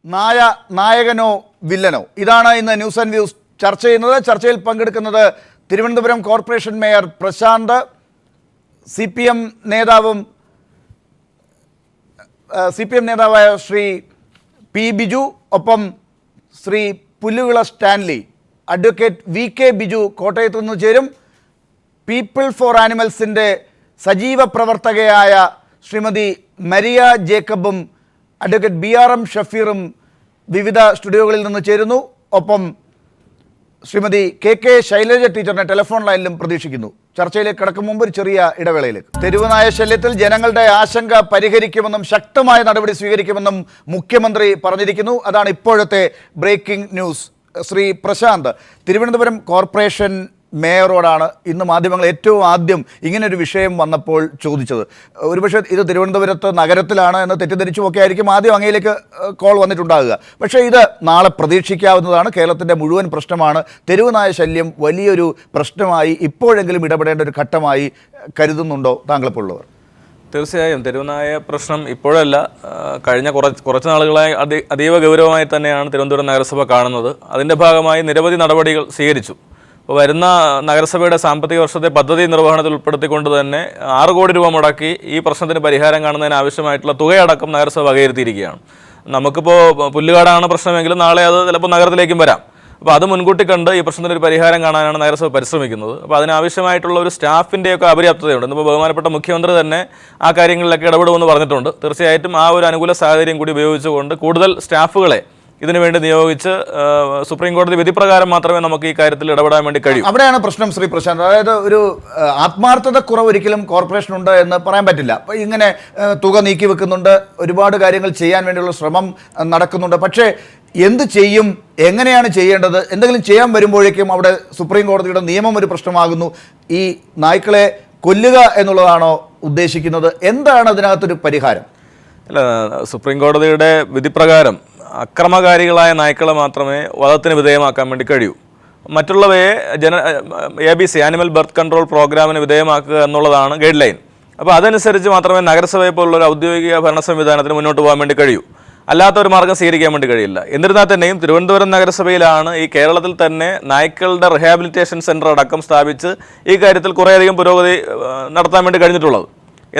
നായകനോ വില്ലനോ? ഇതാണ് ഇന്ന് news and views ചർച്ച ചെയ്യുന്നത്. ചർച്ചയിൽ പങ്കെടുക്കുന്നത് Thiruvananthapuram corporation mayor Prashanth, CPM നേതാവായ ശ്രീ പി ബിജു, ഒപ്പം Shri Pulluvila Stanley, advocate VK Biju കോട്ടയത്ത് നിന്ന് ചേരും. പീപ്പിൾ ഫോർ ആനിമൽസിൻ്റെ സജീവ പ്രവർത്തകയായ ശ്രീമതി മരിയ ജേക്കബും അഡ്വക്കേറ്റ് BRM ഷഫീറും വിവിധ സ്റ്റുഡിയോകളിൽ നിന്ന് ചേരുന്നു. ഒപ്പം ശ്രീമതി KK ശൈലജ ടീച്ചറിനെ ടെലിഫോൺ ലൈനിലും പ്രതീക്ഷിക്കുന്നു. ചർച്ചയിലേക്ക് കടക്കും മുമ്പ് ഒരു ചെറിയ ഇടവേളയിലേക്ക്. തെരുവുനായ ശല്യത്തിൽ ജനങ്ങളുടെ ആശങ്ക പരിഹരിക്കുമെന്നും ശക്തമായ നടപടി സ്വീകരിക്കുമെന്നും മുഖ്യമന്ത്രി പറഞ്ഞിരിക്കുന്നു. അതാണ് ഇപ്പോഴത്തെ breaking news. Shri Prashanth, Thiruvananthapuram corporation മേയറോടാണ് ഇന്ന് മാധ്യമങ്ങൾ ഏറ്റവും ആദ്യം ഇങ്ങനൊരു വിഷയം വന്നപ്പോൾ ചോദിച്ചത്. ഒരുപക്ഷെ ഇത് തിരുവനന്തപുരത്ത് നഗരത്തിലാണ് എന്ന് തെറ്റിദ്ധരിച്ചുമൊക്കെ ആയിരിക്കും ആദ്യം അങ്ങയിലേക്ക് കോൾ വന്നിട്ടുണ്ടാകുക. പക്ഷേ ഇത് നാളെ പ്രതീക്ഷിക്കാവുന്നതാണ്. കേരളത്തിൻ്റെ മുഴുവൻ പ്രശ്നമാണ്. തെരുവുനായ ശല്യം വലിയൊരു പ്രശ്നമായി ഇപ്പോഴെങ്കിലും ഇടപെടേണ്ട ഒരു ഘട്ടമായി കരുതുന്നുണ്ടോ താങ്കളെപ്പോലുള്ളവർ? തീർച്ചയായും തെരുവുനായ പ്രശ്നം ഇപ്പോഴല്ല, കഴിഞ്ഞ കുറച്ച് നാളുകളായി അതീവ ഗൗരവമായി തന്നെയാണ് തിരുവനന്തപുരം നഗരസഭ കാണുന്നത്. അതിൻ്റെ ഭാഗമായി നിരവധി നടപടികൾ സ്വീകരിച്ചു. അപ്പോൾ വരുന്ന നഗരസഭയുടെ സാമ്പത്തിക വർഷത്തെ പദ്ധതി നിർവഹണത്തിൽ ഉൾപ്പെടുത്തിക്കൊണ്ട് തന്നെ 6 കോടി രൂപ മുടക്കി ഈ പ്രശ്നത്തിന് പരിഹാരം കാണുന്നതിന് ആവശ്യമായിട്ടുള്ള തുകയടക്കം നഗരസഭ വകയിരുത്തിയിരിക്കുകയാണ്. നമുക്കിപ്പോൾ പുല്ലുകാടാണ് പ്രശ്നമെങ്കിലും നാളെ അത് ചിലപ്പോൾ നഗരത്തിലേക്കും വരാം. അപ്പോൾ അത് മുൻകൂട്ടി കണ്ട് ഈ പ്രശ്നത്തിനൊരു പരിഹാരം കാണാനാണ് നഗരസഭ പരിശ്രമിക്കുന്നത്. അപ്പോൾ അതിനാവശ്യമായിട്ടുള്ള ഒരു സ്റ്റാഫിൻ്റെയൊക്കെ അപര്യാപ്തതയുണ്ട്. ഇപ്പോൾ ബഹുമാനപ്പെട്ട മുഖ്യമന്ത്രി തന്നെ ആ കാര്യങ്ങളിലൊക്കെ ഇടപെടുമെന്ന് പറഞ്ഞിട്ടുണ്ട്. തീർച്ചയായിട്ടും ആ ഒരു അനുകൂല സാഹചര്യം കൂടി ഉപയോഗിച്ചുകൊണ്ട് കൂടുതൽ സ്റ്റാഫുകളെ ഇതിനുവേണ്ടി നിയോഗിച്ച് സുപ്രീം കോടതി വിധി പ്രകാരം മാത്രമേ നമുക്ക് ഈ കാര്യത്തിൽ ഇടപെടാൻ വേണ്ടി കഴിയൂ. അവിടെയാണ് പ്രശ്നം ശ്രീ പ്രശാന്ത്. അതായത് ഒരു ആത്മാർത്ഥത കുറവ് ഒരിക്കലും കോർപ്പറേഷനുണ്ട് എന്ന് പറയാൻ പറ്റില്ല. അപ്പോൾ ഇങ്ങനെ തുക നീക്കി വെക്കുന്നുണ്ട്, ഒരുപാട് കാര്യങ്ങൾ ചെയ്യാൻ വേണ്ടിയുള്ള ശ്രമം നടക്കുന്നുണ്ട്. പക്ഷേ എന്ത് ചെയ്യും, എങ്ങനെയാണ് ചെയ്യേണ്ടത്, എന്തെങ്കിലും ചെയ്യാൻ വരുമ്പോഴേക്കും അവിടെ സുപ്രീം കോടതിയുടെ നിയമം ഒരു പ്രശ്നമാകുന്നു. ഈ നായ്ക്കളെ കൊല്ലുക എന്നുള്ളതാണോ ഉദ്ദേശിക്കുന്നത്? എന്താണ് അതിനകത്തൊരു പരിഹാരം? അല്ല, സുപ്രീം കോടതിയുടെ വിധിപ്രകാരം അക്രമകാരികളായ നായ്ക്കളെ മാത്രമേ വധത്തിന് വിധേയമാക്കാൻ വേണ്ടി കഴിയൂ. മറ്റുള്ളവയെ ABC ആനിമൽ ബർത്ത് കൺട്രോൾ പ്രോഗ്രാമിന് വിധേയമാക്കുക എന്നുള്ളതാണ് ഗൈഡ് ലൈൻ. അപ്പോൾ അതനുസരിച്ച് മാത്രമേ നഗരസഭയെ പോലുള്ള ഒരു ഔദ്യോഗിക ഭരണ സംവിധാനത്തിന് മുന്നോട്ട് പോകാൻ വേണ്ടി കഴിയൂ. അല്ലാത്തൊരു മാർഗ്ഗം സ്വീകരിക്കാൻ വേണ്ടി കഴിയില്ല. എന്നിരുന്നാൽ തന്നെയും തിരുവനന്തപുരം നഗരസഭയിലാണ് ഈ കേരളത്തിൽ തന്നെ നായ്ക്കളുടെ റിഹാബിലിറ്റേഷൻ സെൻ്റർ അടക്കം സ്ഥാപിച്ച് ഈ കാര്യത്തിൽ കുറേയധികം പുരോഗതി നടത്താൻ വേണ്ടി കഴിഞ്ഞിട്ടുള്ളത്.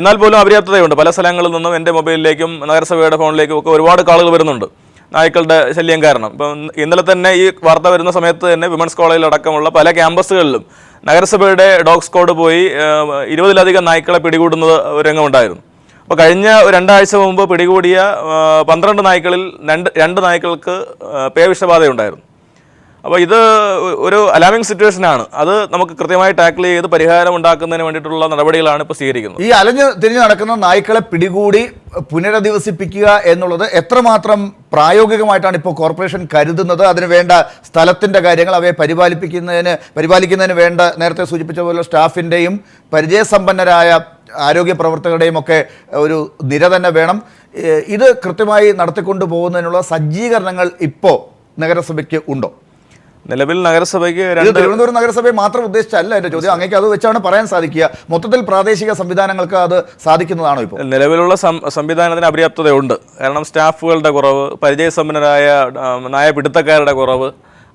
എന്നാൽ പോലും അപര്യാപ്തതയുണ്ട്. പല സ്ഥലങ്ങളിൽ നിന്നും എൻ്റെ മൊബൈലിലേക്കും നഗരസഭയുടെ ഫോണിലേക്കും ഒക്കെ ഒരുപാട് കാളുകൾ വരുന്നുണ്ട് നായ്ക്കളുടെ ശല്യം കാരണം. ഇപ്പം ഇന്നലെ തന്നെ ഈ വാർത്ത വരുന്ന സമയത്ത് തന്നെ വിമൻസ് കോളേജിലടക്കമുള്ള പല ക്യാമ്പസുകളിലും നഗരസഭയുടെ ഡോഗ് സ്ക്വാഡ് പോയി 20-ലധികം നായ്ക്കളെ പിടികൂടുന്നത് ഒരു രംഗമുണ്ടായിരുന്നു. അപ്പോൾ കഴിഞ്ഞ 2 ആഴ്ച മുമ്പ് പിടികൂടിയ 12 നായ്ക്കളിൽ 2 നായ്ക്കൾക്ക് പേവിഷബാധയുണ്ടായിരുന്നു. അപ്പോൾ ഇത് ഒരു അലാമിംഗ് സിറ്റുവേഷനാണ്. അത് നമുക്ക് കൃത്യമായി ടാക്കിൾ ചെയ്ത് പരിഹാരം ഉണ്ടാക്കുന്നതിന് വേണ്ടിയിട്ടുള്ള നടപടികളാണ് ഇപ്പോൾ സ്വീകരിക്കുന്നത്. ഈ അലഞ്ഞ് തിരിഞ്ഞ് നടക്കുന്ന നായ്ക്കളെ പിടികൂടി പുനരധിവസിപ്പിക്കുക എന്നുള്ളത് എത്രമാത്രം പ്രായോഗികമായിട്ടാണ് ഇപ്പോൾ കോർപ്പറേഷൻ കരുതുന്നത്? അതിന് വേണ്ട സ്ഥലത്തിൻ്റെ കാര്യങ്ങൾ, അവയെ പരിപാലിക്കുന്നതിന് വേണ്ട നേരത്തെ സൂചിപ്പിച്ച പോലെ സ്റ്റാഫിൻ്റെയും പരിചയസമ്പന്നരായ ആരോഗ്യ പ്രവർത്തകരുടെയും ഒക്കെ ഒരു നിര തന്നെ വേണം. ഇത് കൃത്യമായി നടത്തിക്കൊണ്ടു പോകുന്നതിനുള്ള സജ്ജീകരണങ്ങൾ ഇപ്പോൾ നഗരസഭയ്ക്ക് ഉണ്ടോ? നിലവിൽ നഗരസഭയ്ക്ക് തിരുവനന്തപുരം നഗരസഭയെ മാത്രം ഉദ്ദേശിച്ചല്ല എൻ്റെ ചോദ്യം. അങ്ങേക്ക് അത് വെച്ചാണ് പറയാൻ സാധിക്കുക. മൊത്തത്തിൽ പ്രാദേശിക സംവിധാനങ്ങൾക്ക് അത് സാധിക്കുന്നതാണോ? ഇപ്പോൾ നിലവിലുള്ള സംവിധാനത്തിന് അപര്യാപ്തതയുണ്ട്. കാരണം സ്റ്റാഫുകളുടെ കുറവ്, പരിചയസമ്പന്നരായ നയപിടുത്തക്കാരുടെ കുറവ്,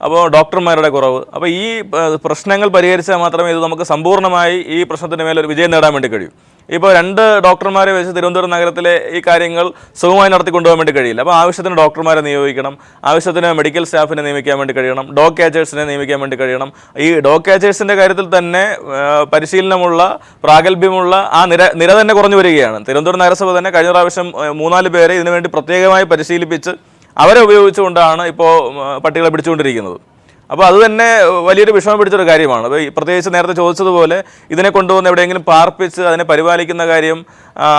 അപ്പോൾ ഡോക്ടർമാരുടെ കുറവ്. അപ്പോൾ ഈ പ്രശ്നങ്ങൾ പരിഹരിച്ചാൽ മാത്രമേ ഇത് നമുക്ക് സമ്പൂർണ്ണമായി ഈ പ്രശ്നത്തിന് മേലൊരു വിജയം നേടാൻ വേണ്ടി കഴിയൂ. ഇപ്പോൾ 2 ഡോക്ടർമാരെ വെച്ച് തിരുവനന്തപുരം നഗരത്തിലെ ഈ കാര്യങ്ങൾ സുഗമമായി നടത്തിക്കൊണ്ടുപോകാൻ വേണ്ടി കഴിയില്ല. അപ്പോൾ ആവശ്യത്തിന് ഡോക്ടർമാരെ നിയോഗിക്കണം, ആവശ്യത്തിന് മെഡിക്കൽ സ്റ്റാഫിനെ നിയമിക്കാൻ വേണ്ടി കഴിയണം, ഡോഗ് ക്യാച്ചേഴ്സിനെ നിയമിക്കാൻ വേണ്ടി കഴിയണം. ഈ ഡോഗ് ക്യാച്ചേഴ്സിൻ്റെ കാര്യത്തിൽ തന്നെ പരിശീലനമുള്ള, പ്രാഗൽഭ്യമുള്ള ആ നിര തന്നെ കുറഞ്ഞു വരികയാണ്. തിരുവനന്തപുരം നഗരസഭ തന്നെ കഴിഞ്ഞ പ്രാവശ്യം 3-4 പേരെ ഇതിനുവേണ്ടി പ്രത്യേകമായി പരിശീലിപ്പിച്ച് അവരെ ഉപയോഗിച്ചുകൊണ്ടാണ് ഇപ്പോൾ പട്ടികളെ പിടിച്ചുകൊണ്ടിരിക്കുന്നത്. അപ്പോൾ അത് തന്നെ വലിയൊരു വിഷമം പിടിച്ചൊരു കാര്യമാണ്. അപ്പോൾ പ്രത്യേകിച്ച് നേരത്തെ ചോദിച്ചതുപോലെ ഇതിനെ കൊണ്ടുവന്ന് എവിടെയെങ്കിലും പാർപ്പിച്ച് അതിനെ പരിപാലിക്കുന്ന കാര്യം,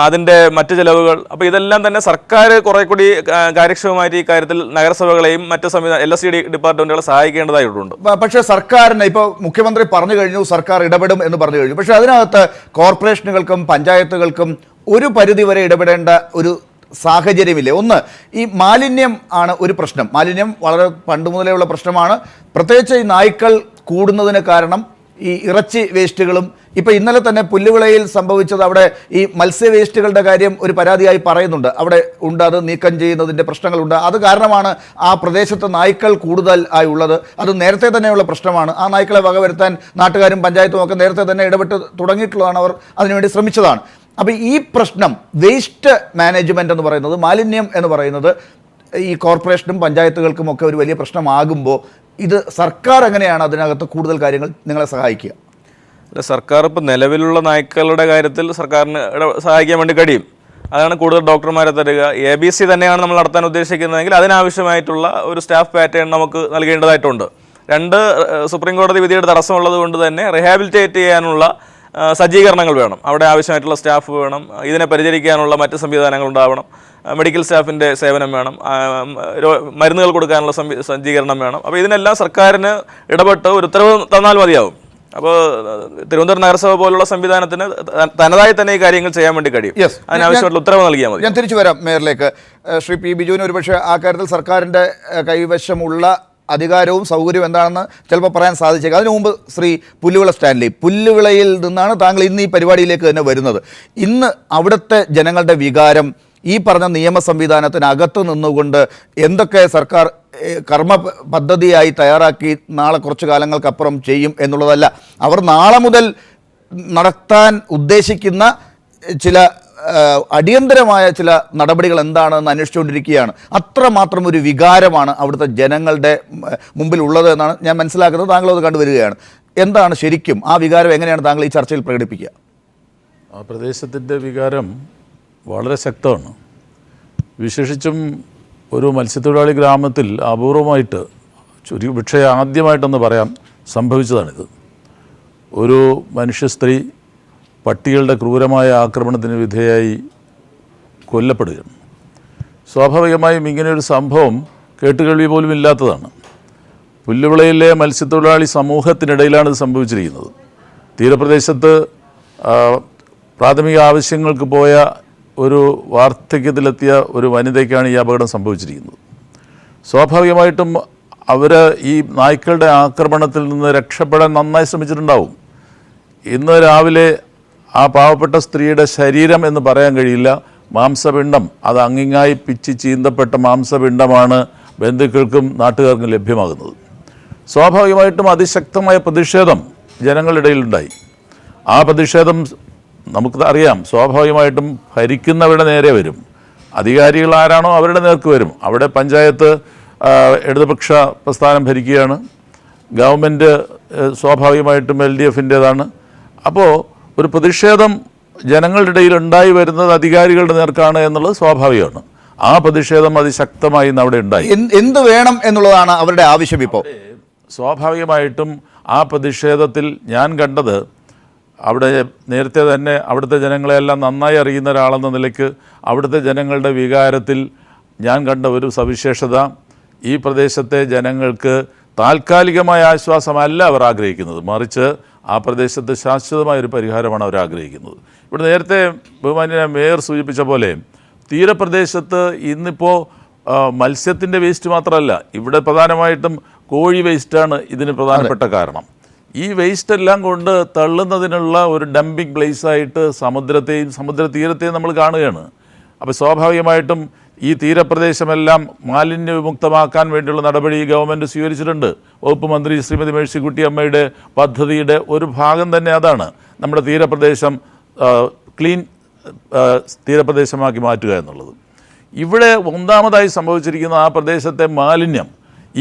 അതിൻ്റെ മറ്റ് ചിലവുകൾ, അപ്പോൾ ഇതെല്ലാം തന്നെ സർക്കാർ കുറെ കൂടി കാര്യക്ഷമമായിട്ട് ഈ കാര്യത്തിൽ നഗരസഭകളെയും മറ്റ് LSD ഡിപ്പാർട്ട്മെൻറ്റുകളെ സഹായിക്കേണ്ടതായിട്ടുണ്ട്. പക്ഷേ സർക്കാരിന് ഇപ്പോൾ മുഖ്യമന്ത്രി പറഞ്ഞു കഴിഞ്ഞു, സർക്കാർ ഇടപെടും എന്ന് പറഞ്ഞു കഴിഞ്ഞു. പക്ഷേ അതിനകത്ത് കോർപ്പറേഷനുകൾക്കും പഞ്ചായത്തുകൾക്കും ഒരു പരിധിവരെ ഇടപെടേണ്ട ഒരു സാഹചര്യമില്ലേ? ഒന്ന്, ഈ മാലിന്യം ആണ് ഒരു പ്രശ്നം. മാലിന്യം വളരെ പണ്ട് മുതലേ ഉള്ള പ്രശ്നമാണ്. പ്രത്യേകിച്ച് ഈ നായ്ക്കൾ കൂടുന്നതിന് കാരണം ഈ ഇറച്ചി വേസ്റ്റുകളും ഇപ്പോൾ ഇന്നലെ തന്നെ പുല്ലുവിളയിൽ സംഭവിച്ചത് അവിടെ ഈ മത്സ്യ വേസ്റ്റുകളുടെ കാര്യം ഒരു പരാതിയായി പറയുന്നുണ്ട്. അവിടെ ഉണ്ട്, അത് നീക്കം ചെയ്യുന്നതിൻ്റെ പ്രശ്നങ്ങളുണ്ട്. അത് കാരണമാണ് ആ പ്രദേശത്ത് നായ്ക്കൾ കൂടുതൽ ആയി ഉള്ളത്. അത് നേരത്തെ തന്നെയുള്ള പ്രശ്നമാണ്. ആ നായ്ക്കളെ വകവരുത്താൻ നാട്ടുകാരും പഞ്ചായത്തും ഒക്കെ നേരത്തെ തന്നെ ഇടപെട്ട് തുടങ്ങിയിട്ടുള്ളതാണ്. അവർ അതിനുവേണ്ടി ശ്രമിച്ചതാണ്. അപ്പോൾ ഈ പ്രശ്നം വേസ്റ്റ് മാനേജ്മെൻറ്റ് എന്ന് പറയുന്നത്, മാലിന്യം എന്ന് പറയുന്നത് ഈ കോർപ്പറേഷനും പഞ്ചായത്തുകൾക്കും ഒക്കെ ഒരു വലിയ പ്രശ്നമാകുമ്പോൾ ഇത് സർക്കാർ എങ്ങനെയാണ് അതിനകത്ത് കൂടുതൽ കാര്യങ്ങൾ നിങ്ങളെ സഹായിക്കുക? അല്ല, സർക്കാർ ഇപ്പോൾ നിലവിലുള്ള നായ്ക്കളുടെ കാര്യത്തിൽ സർക്കാരിന് സഹായിക്കാൻ വേണ്ടി കഴിയും. അതാണ് കൂടുതൽ ഡോക്ടർമാരെ തരിക. ABC തന്നെയാണ് നമ്മൾ നടത്താൻ ഉദ്ദേശിക്കുന്നതെങ്കിൽ അതിനാവശ്യമായിട്ടുള്ള ഒരു സ്റ്റാഫ് പാറ്റേൺ നമുക്ക് നൽകേണ്ടതായിട്ടുണ്ട്. 2 സുപ്രീം കോടതി വിധിയുടെ തടസ്സമുള്ളത് കൊണ്ട് തന്നെ റിഹാബിലിറ്റേറ്റ് ചെയ്യാനുള്ള സജ്ജീകരണങ്ങൾ വേണം. അവിടെ ആവശ്യമായിട്ടുള്ള സ്റ്റാഫ് വേണം. ഇതിനെ പരിചരിക്കാനുള്ള മറ്റ് സംവിധാനങ്ങൾ ഉണ്ടാവണം. മെഡിക്കൽ സ്റ്റാഫിൻ്റെ സേവനം വേണം. മരുന്നുകൾ കൊടുക്കാനുള്ള സജ്ജീകരണം വേണം. അപ്പോൾ ഇതിനെല്ലാം സർക്കാരിന് ഇടപെട്ട് ഒരു ഉത്തരവ് തന്നാൽ മതിയാവും. അപ്പോൾ തിരുവനന്തപുരം നഗരസഭ പോലുള്ള സംവിധാനത്തിന് തനതായി തന്നെ ഈ കാര്യങ്ങൾ ചെയ്യാൻ വേണ്ടി കഴിയും. അതിനാവശ്യമായിട്ടുള്ള ഉത്തരവ് നൽകിയാൽ മതി. ഞാൻ തിരിച്ചു വരാം മേയറിലേക്ക്. ശ്രീ P. ബിജുവിന് ഒരുപക്ഷെ ആ കാര്യത്തിൽ സർക്കാരിൻ്റെ കൈവശമുള്ള അധികാരവും സൗകര്യവും എന്താണെന്ന് ചിലപ്പോൾ പറയാൻ സാധിച്ചേക്കാം. അതിനു മുമ്പ് ശ്രീ പുല്ലുവിള സ്റ്റാൻലി, പുല്ലുവിളയിൽ നിന്നാണ് താങ്കൾ ഇന്ന് ഈ പരിപാടിയിലേക്ക് തന്നെ വരുന്നത്. ഇന്ന് അവിടുത്തെ ജനങ്ങളുടെ വികാരം ഈ പറഞ്ഞ നിയമ സംവിധാനത്തിനകത്ത് നിന്നുകൊണ്ട് എന്തൊക്കെ സർക്കാർ കർമ്മ പദ്ധതിയായി തയ്യാറാക്കി നാളെ കുറച്ച് കാലങ്ങൾക്കപ്പുറം ചെയ്യും എന്നുള്ളതല്ല, അവർ നാളെ മുതൽ നടത്താൻ ഉദ്ദേശിക്കുന്ന ചില അടിയന്തരമായ ചില നടപടികൾ എന്താണെന്ന് അന്വേഷിച്ചുകൊണ്ടിരിക്കുകയാണ്. അത്രമാത്രം ഒരു വികാരമാണ് അവിടുത്തെ ജനങ്ങളുടെ മുമ്പിൽ ഉള്ളത് എന്നാണ് ഞാൻ മനസ്സിലാക്കുന്നത്. താങ്കളത് കണ്ടുവരികയാണ്. എന്താണ് ശരിക്കും ആ വികാരം, എങ്ങനെയാണ് താങ്കൾ ഈ ചർച്ചയിൽ പ്രകടിപ്പിക്കുക? ആ പ്രദേശത്തിൻ്റെ വികാരം വളരെ ശക്തമാണ്. വിശേഷിച്ചും ഒരു മത്സ്യത്തൊഴിലാളി ഗ്രാമത്തിൽ അപൂർവമായിട്ട്, പക്ഷേ ആദ്യമായിട്ടെന്ന് പറയാം, സംഭവിച്ചതാണിത്. ഒരു മനുഷ്യ സ്ത്രീ പട്ടികളുടെ ക്രൂരമായ ആക്രമണത്തിന് വിധേയായി കൊല്ലപ്പെടുകയാണ്. സ്വാഭാവികമായും ഇങ്ങനെയൊരു സംഭവം കേട്ടുകേൾവി പോലും ഇല്ലാത്തതാണ്. പുല്ലുവിളയിലെ മത്സ്യത്തൊഴിലാളി സമൂഹത്തിനിടയിലാണ് ഇത് സംഭവിച്ചിരിക്കുന്നത്. തീരപ്രദേശത്ത് പ്രാഥമിക ആവശ്യങ്ങൾക്ക് പോയ ഒരു വാർദ്ധക്യത്തിലെത്തിയ ഒരു വനിതയ്ക്കാണ് ഈ അപകടം സംഭവിച്ചിരിക്കുന്നത്. സ്വാഭാവികമായിട്ടും അവർ ഈ നായ്ക്കളുടെ ആക്രമണത്തിൽ നിന്ന് രക്ഷപ്പെടാൻ നന്നായി ശ്രമിച്ചിട്ടുണ്ടാവും. ഇന്ന് രാവിലെ ആ പാവപ്പെട്ട സ്ത്രീയുടെ ശരീരം എന്ന് പറയാൻ കഴിയില്ല, മാംസപിണ്ഡം, അത് അങ്ങിങ്ങായി പിച്ചി ചീന്തപ്പെട്ട മാംസപിണ്ഡമാണ് ബന്ധുക്കൾക്കും നാട്ടുകാർക്കും ലഭ്യമാകുന്നത്. സ്വാഭാവികമായിട്ടും അതിശക്തമായ പ്രതിഷേധം ജനങ്ങളുടെ ഇടയിലുണ്ടായി. ആ പ്രതിഷേധം നമുക്ക് അറിയാം, സ്വാഭാവികമായിട്ടും ഭരിക്കുന്നവരുടെ നേരെ വരും. അധികാരികൾ ആരാണോ അവരുടെ നേർക്ക് വരും. അവിടെ പഞ്ചായത്ത് ഇടതുപക്ഷ പ്രസ്ഥാനം ഭരിക്കുകയാണ്, ഗവൺമെൻറ് സ്വാഭാവികമായിട്ടും LDFൻ്റേതാണ്. അപ്പോൾ ഒരു പ്രതിഷേധം ജനങ്ങളുടെ ഇടയിൽ ഉണ്ടായി വരുന്നത് അധികാരികളുടെ നേർക്കാണ് എന്നുള്ളത് സ്വാഭാവികമാണ്. ആ പ്രതിഷേധം അതിശക്തമായി ഇന്ന് അവിടെ ഉണ്ടായി. എന്ത് വേണം എന്നുള്ളതാണ് അവരുടെ ആവശ്യം. ഇപ്പോൾ സ്വാഭാവികമായിട്ടും ആ പ്രതിഷേധത്തിൽ ഞാൻ കണ്ടത്, അവിടെ നേരത്തെ തന്നെ അവിടുത്തെ ജനങ്ങളെല്ലാം നന്നായി അറിയുന്ന ഒരാളെന്ന നിലയ്ക്ക് അവിടുത്തെ ജനങ്ങളുടെ വികാരത്തിൽ ഞാൻ കണ്ട ഒരു സവിശേഷത, ഈ പ്രദേശത്തെ ജനങ്ങൾക്ക് താൽക്കാലികമായ ആശ്വാസമല്ല അവർ ആഗ്രഹിക്കുന്നത്, മറിച്ച് ആ പ്രദേശത്ത് ശാശ്വതമായൊരു പരിഹാരമാണ് അവർ ആഗ്രഹിക്കുന്നത്. ഇവിടെ നേരത്തെ ബഹുമാന്യ മേയർ സൂചിപ്പിച്ച പോലെ തീരപ്രദേശത്ത് ഇന്നിപ്പോൾ മത്സ്യത്തിൻ്റെ വേസ്റ്റ് മാത്രമല്ല, ഇവിടെ പ്രധാനമായിട്ടും കോഴി വേസ്റ്റാണ് ഇതിന് പ്രധാനപ്പെട്ട കാരണം. ഈ വേസ്റ്റെല്ലാം കൊണ്ട് തള്ളുന്നതിനുള്ള ഒരു ഡംപിങ് പ്ലേസായിട്ട് സമുദ്രത്തെയും സമുദ്രതീരത്തെയും നമ്മൾ കാണുകയാണ്. അപ്പോൾ സ്വാഭാവികമായിട്ടും ഈ തീരപ്രദേശമെല്ലാം മാലിന്യ വിമുക്തമാക്കാൻ വേണ്ടിയുള്ള നടപടി ഗവൺമെൻറ് സ്വീകരിച്ചിട്ടുണ്ട്. വകുപ്പ് മന്ത്രി ശ്രീമതി മേഴ്സിക്കുട്ടി അമ്മയുടെ പദ്ധതിയുടെ ഒരു ഭാഗം തന്നെ അതാണ്, നമ്മുടെ തീരപ്രദേശം ക്ലീൻ തീരപ്രദേശമാക്കി മാറ്റുക എന്നുള്ളത്. ഇവിടെ ഒന്നാമതായി സംഭവിച്ചിരിക്കുന്ന ആ പ്രദേശത്തെ മാലിന്യം,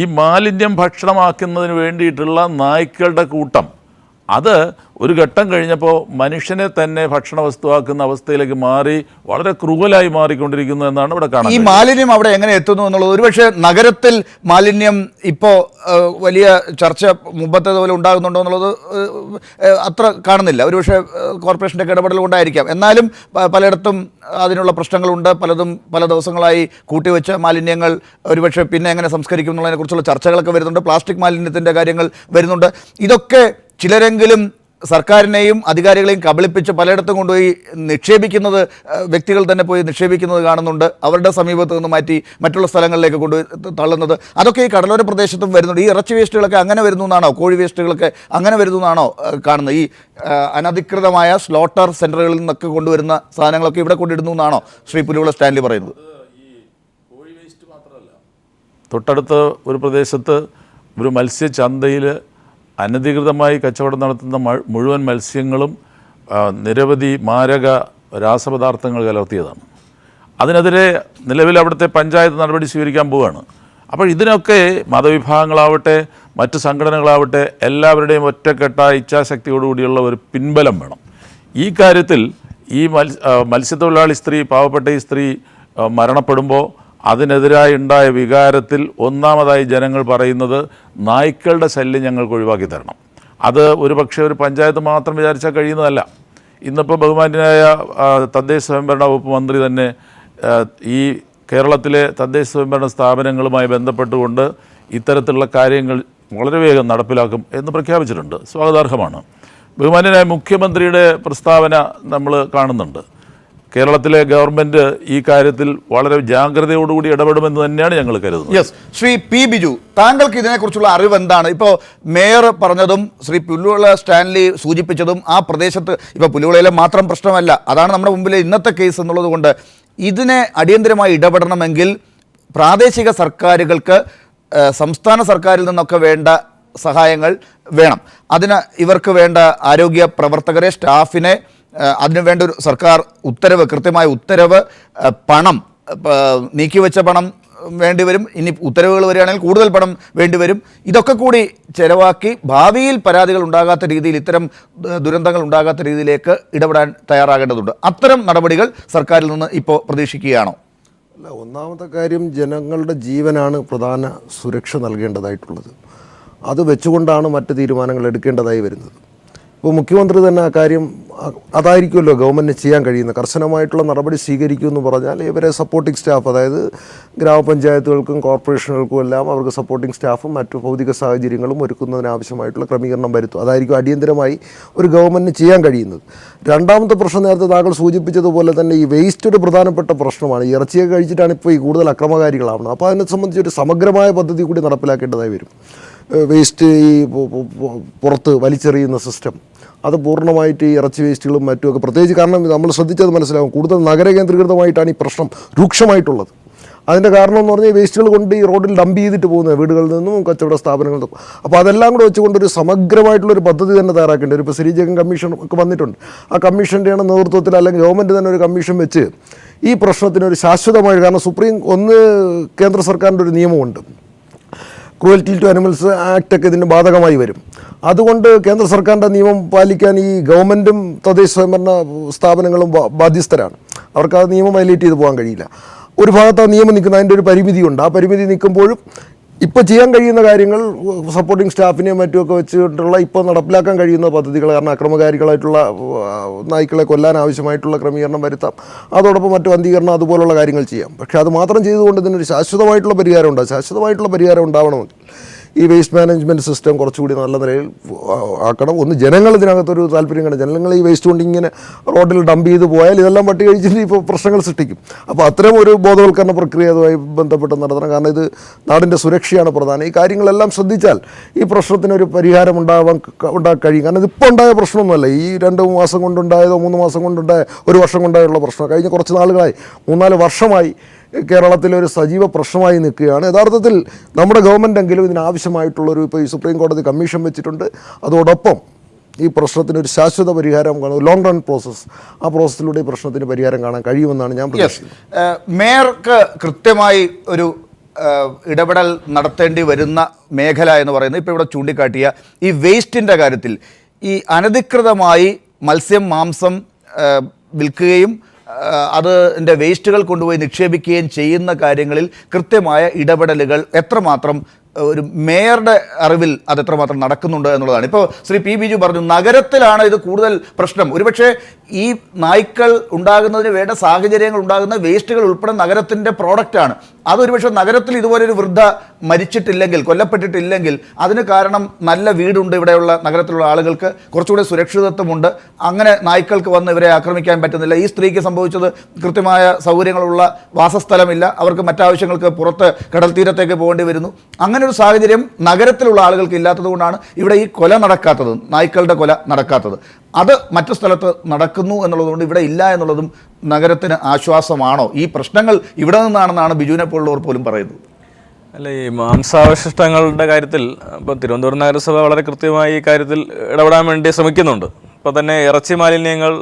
ഈ മാലിന്യം ഭക്ഷണമാക്കുന്നതിന് വേണ്ടിയിട്ടുള്ള നായ്ക്കളുടെ കൂട്ടം, അത് ഒരു ഘട്ടം കഴിഞ്ഞപ്പോൾ മനുഷ്യനെ തന്നെ ഭക്ഷണ വസ്തുവാക്കുന്ന അവസ്ഥയിലേക്ക് മാറി വളരെ ക്രൂവലായി മാറിക്കൊണ്ടിരിക്കുന്നു എന്നാണ് ഇവിടെ കാണുന്നത്. ഈ മാലിന്യം അവിടെ എങ്ങനെ എത്തുന്നു എന്നുള്ളത്, ഒരുപക്ഷെ നഗരത്തിൽ മാലിന്യം ഇപ്പോൾ വലിയ ചർച്ച മുമ്പത്തേതുപോലെ ഉണ്ടാകുന്നുണ്ടോ എന്നുള്ളത് അത്ര കാണുന്നില്ല. ഒരുപക്ഷെ കോർപ്പറേഷൻ്റെ ഇടപെടൽ കൊണ്ടായിരിക്കാം. എന്നാലും പലയിടത്തും അതിനുള്ള പ്രശ്നങ്ങളുണ്ട്. പലതും പല ദിവസങ്ങളായി കൂട്ടിവെച്ച മാലിന്യങ്ങൾ ഒരുപക്ഷെ പിന്നെ എങ്ങനെ സംസ്കരിക്കും എന്നുള്ളതിനെക്കുറിച്ചുള്ള ചർച്ചകളൊക്കെ വരുന്നുണ്ട്. പ്ലാസ്റ്റിക് മാലിന്യത്തിൻ്റെ കാര്യങ്ങൾ വരുന്നുണ്ട്. ഇതൊക്കെ ചിലരെങ്കിലും സർക്കാരിനെയും അധികാരികളെയും കബളിപ്പിച്ച് പലയിടത്തും കൊണ്ടുപോയി നിക്ഷേപിക്കുന്നത് വ്യക്തികൾ തന്നെ പോയി നിക്ഷേപിക്കുന്നത് കാണുന്നുണ്ട്. അവരുടെ സമീപത്ത് നിന്ന് മാറ്റി മറ്റുള്ള സ്ഥലങ്ങളിലേക്ക് കൊണ്ടുപോയി തള്ളുന്നത്, അതൊക്കെ ഈ കടലോര പ്രദേശത്തും വരുന്നുണ്ട്. ഈ ഇറച്ചി വേസ്റ്റുകളൊക്കെ അങ്ങനെ വരുന്നു എന്നാണോ, കോഴി വേസ്റ്റുകളൊക്കെ അങ്ങനെ വരുന്നു എന്നാണോ കാണുന്നത്? ഈ അനധികൃതമായ സ്ലോട്ടർ സെൻ്ററുകളിൽ നിന്നൊക്കെ കൊണ്ടുവരുന്ന സാധനങ്ങളൊക്കെ ഇവിടെ കൊണ്ടിടുന്നു എന്നാണോ ശ്രീ പുലിവിള സ്റ്റാൻലി പറയുന്നത്? തൊട്ടടുത്ത ഒരു പ്രദേശത്ത് ഒരു മത്സ്യചന്തയിൽ അനധികൃതമായി കച്ചവടം നടത്തുന്ന മുഴുവൻ മത്സ്യങ്ങളും നിരവധി മാരക രാസപദാർത്ഥങ്ങൾ കലർത്തിയതാണ്. അതിനെതിരെ നിലവിൽ അവിടുത്തെ പഞ്ചായത്ത് നടപടി സ്വീകരിക്കാൻ പോവുകയാണ്. അപ്പോൾ ഇതിനൊക്കെ മതവിഭാഗങ്ങളാവട്ടെ മറ്റ് സംഘടനകളാവട്ടെ എല്ലാവരുടെയും ഒറ്റക്കെട്ടായ ഇച്ഛാശക്തിയോടുകൂടിയുള്ള ഒരു പിൻബലം വേണം. ഈ കാര്യത്തിൽ ഈ മത്സ്യത്തൊഴിലാളി സ്ത്രീ, പാവപ്പെട്ട ഈ സ്ത്രീ മരണപ്പെടുമ്പോൾ അതിനെതിരായി ഉണ്ടായ വികാരത്തിൽ ഒന്നാമതായി ജനങ്ങൾ പറയുന്നത് നായ്ക്കളുടെ ശല്യം ഞങ്ങൾക്ക് ഒഴിവാക്കി തരണം. അത് ഒരുപക്ഷെ ഒരു പഞ്ചായത്ത് മാത്രം വിചാരിച്ചാൽ കഴിയുന്നതല്ല. ഇന്നിപ്പോൾ ബഹുമാന്യനായ തദ്ദേശ സ്വയംഭരണ വകുപ്പ് മന്ത്രി തന്നെ ഈ കേരളത്തിലെ തദ്ദേശ സ്വയംഭരണ സ്ഥാപനങ്ങളുമായി ബന്ധപ്പെട്ടുകൊണ്ട് ഇത്തരത്തിലുള്ള കാര്യങ്ങൾ വളരെ വേഗം നടപ്പിലാക്കും എന്ന് പ്രഖ്യാപിച്ചിട്ടുണ്ട്. സ്വാഗതാർഹമാണ്. ബഹുമാന്യനായ മുഖ്യമന്ത്രിയുടെ പ്രസ്താവന നമ്മൾ കാണുന്നുണ്ട്. കേരളത്തിലെ ഗവൺമെൻറ് ഈ കാര്യത്തിൽ വളരെ ജാഗ്രതയോടുകൂടി ഇടപെടുമെന്ന് തന്നെയാണ് ഞങ്ങൾ കരുതുന്നത്. യെസ്, ശ്രീ പി ബിജു, താങ്കൾക്ക് ഇതിനെക്കുറിച്ചുള്ള അറിവ് എന്താണ്? ഇപ്പോൾ മേയർ പറഞ്ഞതും ശ്രീ പുലിവിള സ്റ്റാൻലി സൂചിപ്പിച്ചതും ആ പ്രദേശത്ത് ഇപ്പോൾ പുലിവിളയിലെ മാത്രം പ്രശ്നമല്ല, അതാണ് നമ്മുടെ മുമ്പിലെ ഇന്നത്തെ കേസ് എന്നുള്ളത് കൊണ്ട് ഇതിനെ അടിയന്തരമായി ഇടപെടണമെങ്കിൽ പ്രാദേശിക സർക്കാരുകൾക്ക് സംസ്ഥാന സർക്കാരിൽ നിന്നൊക്കെ വേണ്ട സഹായങ്ങൾ വേണം. അതിന് ഇവർക്ക് വേണ്ട ആരോഗ്യ പ്രവർത്തകരെ, സ്റ്റാഫിനെ, അതിനുവേണ്ട ഒരു സർക്കാർ ഉത്തരവ്, കൃത്യമായ ഉത്തരവ്, പണം, നീക്കിവെച്ച പണം വേണ്ടിവരും. ഇനി ഉത്തരവുകൾ വരികയാണെങ്കിൽ കൂടുതൽ പണം വേണ്ടിവരും. ഇതൊക്കെ കൂടി ചെലവാക്കി ഭാവിയിൽ പരാതികൾ ഉണ്ടാകാത്ത രീതിയിൽ, ഇത്തരം ദുരന്തങ്ങൾ ഉണ്ടാകാത്ത രീതിയിലേക്ക് ഇടപെടാൻ തയ്യാറാകേണ്ടതുണ്ട്. അത്തരം നടപടികൾ സർക്കാരിൽ നിന്ന് ഇപ്പോൾ പ്രതീക്ഷിക്കുകയാണോ? അല്ല, ഒന്നാമത്തെ കാര്യം ജനങ്ങളുടെ ജീവനാണ് പ്രധാന സുരക്ഷ നൽകേണ്ടതായിട്ടുള്ളത്. അത് വെച്ചുകൊണ്ടാണ് മറ്റ് തീരുമാനങ്ങൾ എടുക്കേണ്ടതായി വരുന്നത്. ഇപ്പോൾ മുഖ്യമന്ത്രി തന്നെ ആ കാര്യം അതായിരിക്കുമല്ലോ ഗവൺമെൻറ്റിന് ചെയ്യാൻ കഴിയുന്നത്. കർശനമായിട്ടുള്ള നടപടി സ്വീകരിക്കുമെന്ന് പറഞ്ഞാൽ ഇവരെ സപ്പോർട്ടിംഗ് സ്റ്റാഫ്, അതായത് ഗ്രാമപഞ്ചായത്തുകൾക്കും കോർപ്പറേഷനുകൾക്കും എല്ലാം അവർക്ക് സപ്പോർട്ടിംഗ് സ്റ്റാഫും മറ്റു ഭൗതിക സാഹചര്യങ്ങളും ഒരുക്കുന്നതിനാവശ്യമായിട്ടുള്ള ക്രമീകരണം വരുത്തും. അതായിരിക്കും അടിയന്തരമായി ഒരു ഗവൺമെൻറ്റിന് ചെയ്യാൻ കഴിയുന്നത്. രണ്ടാമത്തെ പ്രശ്നം നേരത്തെ താങ്കൾ സൂചിപ്പിച്ചതുപോലെ തന്നെ ഈ വേസ്റ്റ് ഒരു പ്രധാനപ്പെട്ട പ്രശ്നമാണ്. ഈ ഇറച്ചിയൊക്കെ കഴിച്ചിട്ടാണ് ഇപ്പോൾ ഈ കൂടുതൽ അക്രമകാരികളാവുന്നത്. അപ്പോൾ അതിനെ സംബന്ധിച്ച് ഒരു സമഗ്രമായ പദ്ധതി കൂടി നടപ്പിലാക്കേണ്ടതായി വരും. വേസ്റ്റ് ഈ പുറത്ത് വലിച്ചെറിയുന്ന സിസ്റ്റം, അത് പൂർണ്ണമായിട്ട് ഈ ഇറച്ചി വേസ്റ്റുകളും മറ്റുമൊക്കെ, പ്രത്യേകിച്ച് കാരണം നമ്മൾ ശ്രദ്ധിച്ചത് മനസ്സിലാവും, കൂടുതൽ നഗര കേന്ദ്രീകൃതമായിട്ടാണ് ഈ പ്രശ്നം രൂക്ഷമായിട്ടുള്ളത്. അതിൻ്റെ കാരണം എന്ന് പറഞ്ഞാൽ വേസ്റ്റുകൾ കൊണ്ട് ഈ റോഡിൽ ഡംപ് ചെയ്തിട്ട് പോകുന്നത് വീടുകളിൽ നിന്നും കച്ചവട സ്ഥാപനങ്ങളിൽ നിന്നും. അപ്പോൾ അതെല്ലാം കൂടെ വെച്ചുകൊണ്ടൊരു സമഗ്രമായിട്ടുള്ളൊരു പദ്ധതി തന്നെ തയ്യാറാക്കേണ്ടി വരും. ഇപ്പോൾ ശ്രീജഗൻ കമ്മീഷൻ ഒക്കെ വന്നിട്ടുണ്ട്. ആ കമ്മീഷൻ്റെയാണ് നേതൃത്വത്തിൽ, അല്ലെങ്കിൽ ഗവൺമെൻറ് തന്നെ ഒരു കമ്മീഷൻ വെച്ച് ഈ പ്രശ്നത്തിനൊരു ശാശ്വതമായ, കാരണം കേന്ദ്ര സർക്കാരിൻ്റെ ഒരു നിയമമുണ്ട്, ക്രൂവൽറ്റി ടു അനിമൽസ് ആക്റ്റൊക്കെ ഇതിന് ബാധകമായി വരും. അതുകൊണ്ട് കേന്ദ്ര സർക്കാരിൻ്റെ നിയമം പാലിക്കാൻ ഈ ഗവൺമെൻറ്റും തദ്ദേശ സ്വയംഭരണ സ്ഥാപനങ്ങളും ബാധ്യസ്ഥരാണ്. അവർക്ക് ആ നിയമം വയലേറ്റ് ചെയ്ത് പോകാൻ കഴിയില്ല. ഒരു ഭാഗത്ത് ആ നിയമം നിൽക്കുന്ന അതിൻ്റെ ഒരു പരിമിതിയുണ്ട്. ആ പരിമിതി നിൽക്കുമ്പോഴും ഇപ്പോൾ ചെയ്യാൻ കഴിയുന്ന കാര്യങ്ങൾ സപ്പോർട്ടിംഗ് സ്റ്റാഫിനെയും മറ്റുമൊക്കെ വെച്ചിട്ടുള്ള ഇപ്പോൾ നടപ്പിലാക്കാൻ കഴിയുന്ന പദ്ധതികൾ, കാരണം അക്രമകാരികളായിട്ടുള്ള നായ്ക്കളെ കൊല്ലാൻ ആവശ്യമായിട്ടുള്ള ക്രമീകരണം വരുത്താം. അതോടൊപ്പം മറ്റു വന്ധീകരണം അതുപോലുള്ള കാര്യങ്ങൾ ചെയ്യാം. പക്ഷേ അത് മാത്രം ചെയ്തുകൊണ്ട് ഇതിനൊരു ശാശ്വതമായിട്ടുള്ള പരിഹാരം ഉണ്ടാകും. ശാശ്വതമായിട്ടുള്ള പരിഹാരം ഉണ്ടാവണമെങ്കിൽ ഈ വേസ്റ്റ് മാനേജ്മെൻറ്റ് സിസ്റ്റം കുറച്ചുകൂടി നല്ല നിലയിൽ ആക്കണം. ഒന്ന്, ജനങ്ങൾ ഇതിനകത്തൊരു താല്പര്യം കാണും. ജനങ്ങൾ ഈ വേസ്റ്റ് കൊണ്ട് ഇങ്ങനെ റോഡിൽ ഡംപ് ചെയ്ത് പോയാൽ ഇതെല്ലാം പട്ടി കഴിച്ചിട്ട് ഇപ്പോൾ പ്രശ്നങ്ങൾ സൃഷ്ടിക്കും. അപ്പോൾ അത്തരം ഒരു ബോധവൽക്കരണ പ്രക്രിയ അതുമായി ബന്ധപ്പെട്ട് നടത്തണം. കാരണം ഇത് നാടിൻ്റെ സുരക്ഷയാണ് പ്രധാനം. ഈ കാര്യങ്ങളെല്ലാം ശ്രദ്ധിച്ചാൽ ഈ പ്രശ്നത്തിനൊരു പരിഹാരം ഉണ്ടാകാൻ കഴിയും. കാരണം ഇതിപ്പോൾ ഉണ്ടായ പ്രശ്നമൊന്നുമല്ല. ഈ 2 മാസം കൊണ്ടുണ്ടായതോ 3 മാസം കൊണ്ടുണ്ടായ, 1 വർഷം കൊണ്ടായുള്ള പ്രശ്നം കഴിഞ്ഞ കുറച്ച് നാളുകളായി, 3-4 വർഷമായി കേരളത്തിലൊരു സജീവ പ്രശ്നമായി നിൽക്കുകയാണ്. യഥാർത്ഥത്തിൽ നമ്മുടെ ഗവൺമെൻറ്റെങ്കിലും ഇതിനാവശ്യമായിട്ടുള്ളൊരു, ഇപ്പോൾ ഈ സുപ്രീം കോടതി കമ്മീഷൻ വെച്ചിട്ടുണ്ട്. അതോടൊപ്പം ഈ പ്രശ്നത്തിനൊരു ശാശ്വത പരിഹാരം കാണും, ലോങ് റൺ പ്രോസസ്സ്, ആ പ്രോസസ്സിലൂടെ ഈ പ്രശ്നത്തിന് പരിഹാരം കാണാൻ കഴിയുമെന്നാണ് ഞാൻ പ്രതീക്ഷിക്കുന്നത്. മേയർക്ക് കൃത്യമായി ഒരു ഇടപെടൽ നടത്തേണ്ടി വരുന്ന മേഖല എന്ന് പറയുന്നത് ഇപ്പോൾ ഇവിടെ ചൂണ്ടിക്കാട്ടിയ ഈ വേസ്റ്റിൻ്റെ കാര്യത്തിൽ, ഈ അനധികൃതമായി മത്സ്യം, മാംസം വിൽക്കുകയും അതിൻ്റെ വേസ്റ്റുകൾ കൊണ്ടുപോയി നിക്ഷേപിക്കുകയും ചെയ്യുന്ന കാര്യങ്ങളിൽ കൃത്യമായ ഇടപെടലുകൾ എത്രമാത്രം ഒരു മേയറുടെ അറിവിൽ അത് എത്രമാത്രം നടക്കുന്നുണ്ട് എന്നുള്ളതാണ്. ഇപ്പോൾ ശ്രീ പി ബിജു പറഞ്ഞു നഗരത്തിലാണ് ഇത് കൂടുതൽ പ്രശ്നം. ഒരുപക്ഷെ ഈ നായ്ക്കൾ ഉണ്ടാകുന്നതിന് വേണ്ട സാഹചര്യങ്ങൾ ഉണ്ടാകുന്ന വേസ്റ്റുകൾ ഉൾപ്പെടെ നഗരത്തിൻ്റെ പ്രോഡക്റ്റാണ്. അതൊരുപക്ഷെ നഗരത്തിൽ ഇതുപോലൊരു വൃദ്ധ മരിച്ചിട്ടില്ലെങ്കിൽ, കൊല്ലപ്പെട്ടിട്ടില്ലെങ്കിൽ അതിന് കാരണം നല്ല വീടുണ്ട്, ഇവിടെയുള്ള നഗരത്തിലുള്ള ആളുകൾക്ക് കുറച്ചുകൂടി സുരക്ഷിതത്വമുണ്ട്, അങ്ങനെ നായ്ക്കൾക്ക് വന്ന് ഇവരെ ആക്രമിക്കാൻ പറ്റുന്നില്ല. ഈ സ്ത്രീക്ക് സംഭവിച്ചത് കൃത്യമായ സൗകര്യങ്ങളുള്ള വാസസ്ഥലമില്ല, അവർക്ക് മറ്റാവശ്യങ്ങൾക്ക് പുറത്ത് കടൽ തീരത്തേക്ക് പോകേണ്ടി വരുന്നു. അങ്ങനെ ഒരു സാഹചര്യം നഗരത്തിലുള്ള ആളുകൾക്ക് ഇല്ലാത്തത് കൊണ്ടാണ് ഇവിടെ ഈ കൊല നടക്കാത്തത്, നായ്ക്കളുടെ കൊല നടക്കാത്തത്. അത് മറ്റു സ്ഥലത്ത് നടക്കുന്നു എന്നുള്ളതുകൊണ്ട് ഇവിടെ ഇല്ല എന്നുള്ളതും നഗരത്തിന് ആശ്വാസമാണോ? ഈ പ്രശ്നങ്ങൾ ഇവിടെ നിന്നാണെന്നാണ് ബിജുവിനെ പോലുള്ളവർ പോലും പറയുന്നത്. അല്ല, ഈ മാംസാവശിഷ്ടങ്ങളുടെ കാര്യത്തിൽ ഇപ്പോൾ തിരുവനന്തപുരം നഗരസഭ വളരെ കൃത്യമായി ഈ കാര്യത്തിൽ ഇടപെടാൻ വേണ്ടി ശ്രമിക്കുന്നുണ്ട്. ഇപ്പോൾ തന്നെ ഇറച്ചി മാലിന്യങ്ങൾ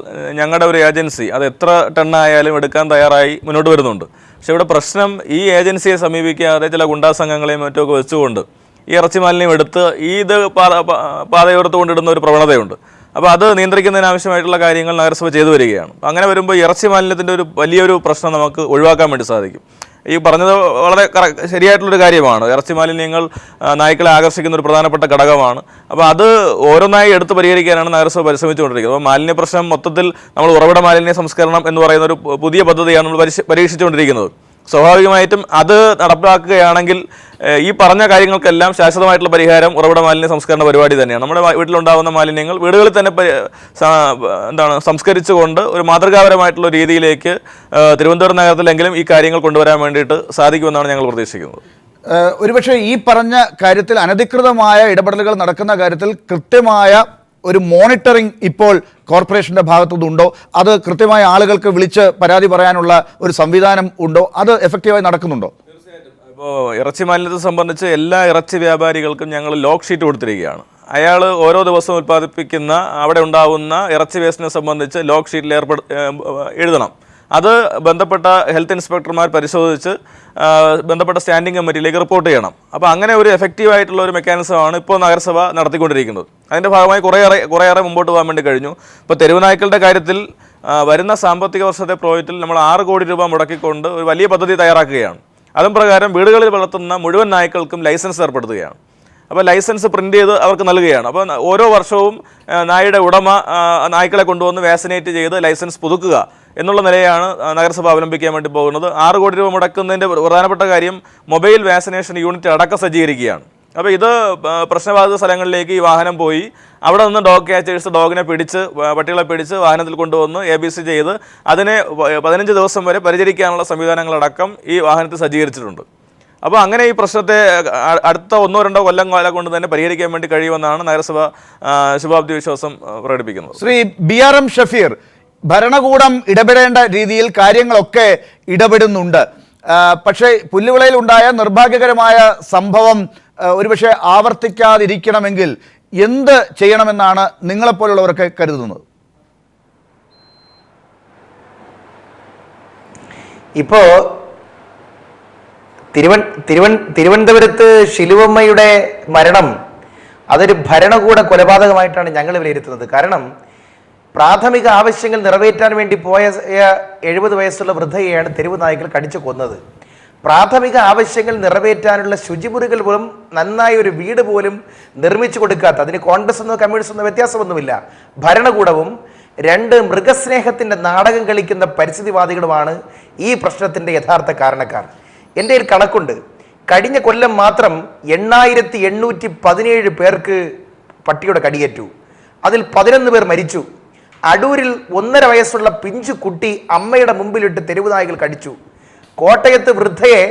ഞങ്ങളുടെ ഒരു ഏജൻസി അത് എത്ര ടണ്ണായാലും എടുക്കാൻ തയ്യാറായി മുന്നോട്ട് വരുന്നുണ്ട്. പക്ഷെ ഇവിടെ പ്രശ്നം ഈ ഏജൻസിയെ സമീപിക്കാതെ ചില ഗുണ്ടാ സംഘങ്ങളെയും മറ്റുമൊക്കെ വെച്ചുകൊണ്ട് ഈ ഇറച്ചി മാലിന്യം എടുത്ത് ഇത് പാതയോരത്ത് കൊണ്ടിടുന്ന ഒരു പ്രവണതയുണ്ട്. അപ്പോൾ അത് നിയന്ത്രിക്കുന്നതിന് ആവശ്യമായിട്ടുള്ള കാര്യങ്ങൾ നഗരസഭ ചെയ്തു വരികയാണ്. അങ്ങനെ വരുമ്പോൾ ഇറച്ചി മാലിന്യത്തിൻ്റെ ഒരു വലിയൊരു പ്രശ്നം നമുക്ക് ഒഴിവാക്കാൻ വേണ്ടി സാധിക്കും. ഈ പറഞ്ഞത് വളരെ ശരിയായിട്ടുള്ളൊരു കാര്യമാണ്. ഇറച്ചി മാലിന്യങ്ങൾ നായ്ക്കളെ ആകർഷിക്കുന്ന ഒരു പ്രധാനപ്പെട്ട ഘടകമാണ്. അപ്പോൾ അത് ഓരോന്നായി എടുത്ത് പരിഹരിക്കാനാണ് നഗരസഭ പരിശ്രമിച്ചുകൊണ്ടിരിക്കുന്നത്. അപ്പോൾ മാലിന്യ പ്രശ്നം മൊത്തത്തിൽ നമ്മൾ ഉറവിട മാലിന്യ സംസ്കരണം എന്ന് പറയുന്ന ഒരു പുതിയ പദ്ധതിയാണ് നമ്മൾ പരീക്ഷിച്ചുകൊണ്ടിരിക്കുന്നത്. സ്വാഭാവികമായിട്ടും അത് നടപ്പാക്കുകയാണെങ്കിൽ ഈ പറഞ്ഞ കാര്യങ്ങൾക്കെല്ലാം ശാശ്വതമായിട്ടുള്ള പരിഹാരം ഉറവിട മാലിന്യ സംസ്കരണ പരിപാടി തന്നെയാണ്. നമ്മുടെ വീട്ടിലുണ്ടാകുന്ന മാലിന്യങ്ങൾ വീടുകളിൽ തന്നെ സംസ്കരിച്ചുകൊണ്ട് ഒരു മാതൃകാപരമായിട്ടുള്ള രീതിയിലേക്ക് തിരുവനന്തപുരം നഗരത്തിലെങ്കിലും ഈ കാര്യങ്ങൾ കൊണ്ടുവരാൻ വേണ്ടിയിട്ട് സാധിക്കുമെന്നാണ് ഞങ്ങൾ പ്രതീക്ഷിക്കുന്നത്. ഒരുപക്ഷെ ഈ പറഞ്ഞ കാര്യത്തിൽ അനധികൃതമായ ഇടപെടലുകൾ നടക്കുന്ന കാര്യത്തിൽ കൃത്യമായ ഒരു മോണിറ്ററിംഗ് ഇപ്പോൾ കോർപ്പറേഷൻ്റെ ഭാഗത്തുനിന്നുണ്ടോ? അത് കൃത്യമായ ആളുകൾക്ക് വിളിച്ച് പരാതി പറയാനുള്ള ഒരു സംവിധാനം ഉണ്ടോ? അത് എഫക്റ്റീവായി നടക്കുന്നുണ്ടോ? ഇപ്പോൾ ഇറച്ചി മാലിന്യത്തെ സംബന്ധിച്ച് എല്ലാ ഇറച്ചി വ്യാപാരികൾക്കും ഞങ്ങൾ ലോക്ക് ഷീറ്റ് കൊടുത്തിരിക്കുകയാണ്. അയാൾ ഓരോ ദിവസവും ഉൽപ്പാദിപ്പിക്കുന്ന അവിടെ ഉണ്ടാകുന്ന ഇറച്ചി വേസ്റ്റിനെ സംബന്ധിച്ച് ലോക്ക് ഷീറ്റിൽ എഴുതണം. അത് ബന്ധപ്പെട്ട ഹെൽത്ത് ഇൻസ്പെക്ടർമാർ പരിശോധിച്ച് ബന്ധപ്പെട്ട സ്റ്റാൻഡിംഗ് കമ്മിറ്റിയിലേക്ക് റിപ്പോർട്ട് ചെയ്യണം. അപ്പോൾ അങ്ങനെ ഒരു എഫക്റ്റീവായിട്ടുള്ള ഒരു മെക്കാനിസമാണ് ഇപ്പോൾ നഗരസഭ നടത്തിക്കൊണ്ടിരിക്കുന്നത്. അതിൻ്റെ ഭാഗമായി കുറേയേറെ മുമ്പോട്ട് പോകാൻ വേണ്ടി കഴിഞ്ഞു. ഇപ്പോൾ തെരുവ് നായ്ക്കളുടെ കാര്യത്തിൽ വരുന്ന സാമ്പത്തിക വർഷത്തെ പ്രോജക്റ്റിൽ നമ്മൾ 6 കോടി രൂപ മുടക്കിക്കൊണ്ട് ഒരു വലിയ പദ്ധതി തയ്യാറാക്കുകയാണ്. അതും പ്രകാരം വീടുകളിൽ വളർത്തുന്ന മുഴുവൻ നായ്ക്കൾക്കും ലൈസൻസ് ഏർപ്പെടുത്തുകയാണ്. അപ്പോൾ ലൈസൻസ് പ്രിൻ്റ് ചെയ്ത് അവർക്ക് നൽകുകയാണ്. അപ്പോൾ ഓരോ വർഷവും നായയുടെ ഉടമ നായ്ക്കളെ കൊണ്ടുവന്ന് വാക്സിനേറ്റ് ചെയ്ത് ലൈസൻസ് പുതുക്കുക എന്നുള്ള നിലയാണ് നഗരസഭ അവലംബിക്കാൻ വേണ്ടി പോകുന്നത്. 6 കോടി രൂപ മുടക്കുന്നതിൻ്റെ പ്രധാനപ്പെട്ട കാര്യം മൊബൈൽ വാക്സിനേഷൻ യൂണിറ്റ് അടക്കം സജ്ജീകരിക്കുകയാണ്. അപ്പോൾ ഇത് പ്രശ്നബാധിത സ്ഥലങ്ങളിലേക്ക് ഈ വാഹനം പോയി അവിടെ നിന്ന് ഡോഗ് ക്യാച്ചേഴ്സ് ഡോഗിനെ പിടിച്ച് പട്ടികളെ പിടിച്ച് വാഹനത്തിൽ കൊണ്ടുവന്ന് ABC ചെയ്ത് അതിനെ 15 ദിവസം വരെ പരിചരിക്കാനുള്ള സംവിധാനങ്ങളടക്കം ഈ വാഹനത്തിൽ സജ്ജീകരിച്ചിട്ടുണ്ട്. അപ്പോൾ അങ്ങനെ ഈ പ്രശ്നത്തെ അടുത്ത 1-2 കൊല്ലം കൊണ്ട് തന്നെ പരിഹരിക്കാൻ വേണ്ടി കഴിയുമെന്നാണ് നഗരസഭ ശുഭാപ്തി വിശ്വാസം പ്രകടിപ്പിക്കുന്നത്. ശ്രീ BRM ഷഫീർ, ഭരണകൂടം ഇടപെടേണ്ട രീതിയിൽ കാര്യങ്ങളൊക്കെ ഇടപെടുന്നുണ്ട്. പക്ഷേ പുല്ലുവിളയിൽ ഉണ്ടായ നിർഭാഗ്യകരമായ സംഭവം ഒരുപക്ഷെ ആവർത്തിക്കാതിരിക്കണമെങ്കിൽ എന്ത് ചെയ്യണമെന്നാണ് നിങ്ങളെപ്പോലുള്ളവർക്ക് കരുതുന്നത്? ഇപ്പോൾ തിരുവനന്തപുരത്ത് ഷിലുവമ്മയുടെ മരണം അതൊരു ഭരണകൂട കൊലപാതകമായിട്ടാണ് ഞങ്ങൾ വിലയിരുത്തുന്നത്. കാരണം പ്രാഥമിക ആവശ്യങ്ങൾ നിറവേറ്റാൻ വേണ്ടി പോയ 70 വയസ്സുള്ള വൃദ്ധയെയാണ് തെരുവ് നായ്ക്കൾ കടിച്ചു കൊന്നത്. പ്രാഥമിക ആവശ്യങ്ങൾ നിറവേറ്റാനുള്ള ശുചിമുറികൾ പോലും നന്നായി ഒരു വീട് പോലും നിർമ്മിച്ചു കൊടുക്കാത്ത, അതിന് കോൺഗ്രസ് എന്നോ കമ്മ്യൂണിസ്റ്റ് എന്നോ വ്യത്യാസമൊന്നുമില്ല, ഭരണകൂടവും 2 മൃഗസ്നേഹത്തിൻ്റെ നാടകം കളിക്കുന്ന പരിസ്ഥിതിവാദികളുമാണ് ഈ പ്രശ്നത്തിൻ്റെ യഥാർത്ഥ കാരണക്കാർ. എൻ്റെ ഒരു കണക്കുണ്ട്. കഴിഞ്ഞ കൊല്ലം മാത്രം 8817 പേർക്ക് പട്ടിയുടെ കടിയേറ്റു. അതിൽ 11 പേർ മരിച്ചു. അടൂരിൽ 1.5 വയസ്സുള്ള പിഞ്ചു കുട്ടി അമ്മയുടെ മുമ്പിലിട്ട് തെരുവ് നായ്ക്കൾ കടിച്ചു. കോട്ടയത്ത് വൃദ്ധയെ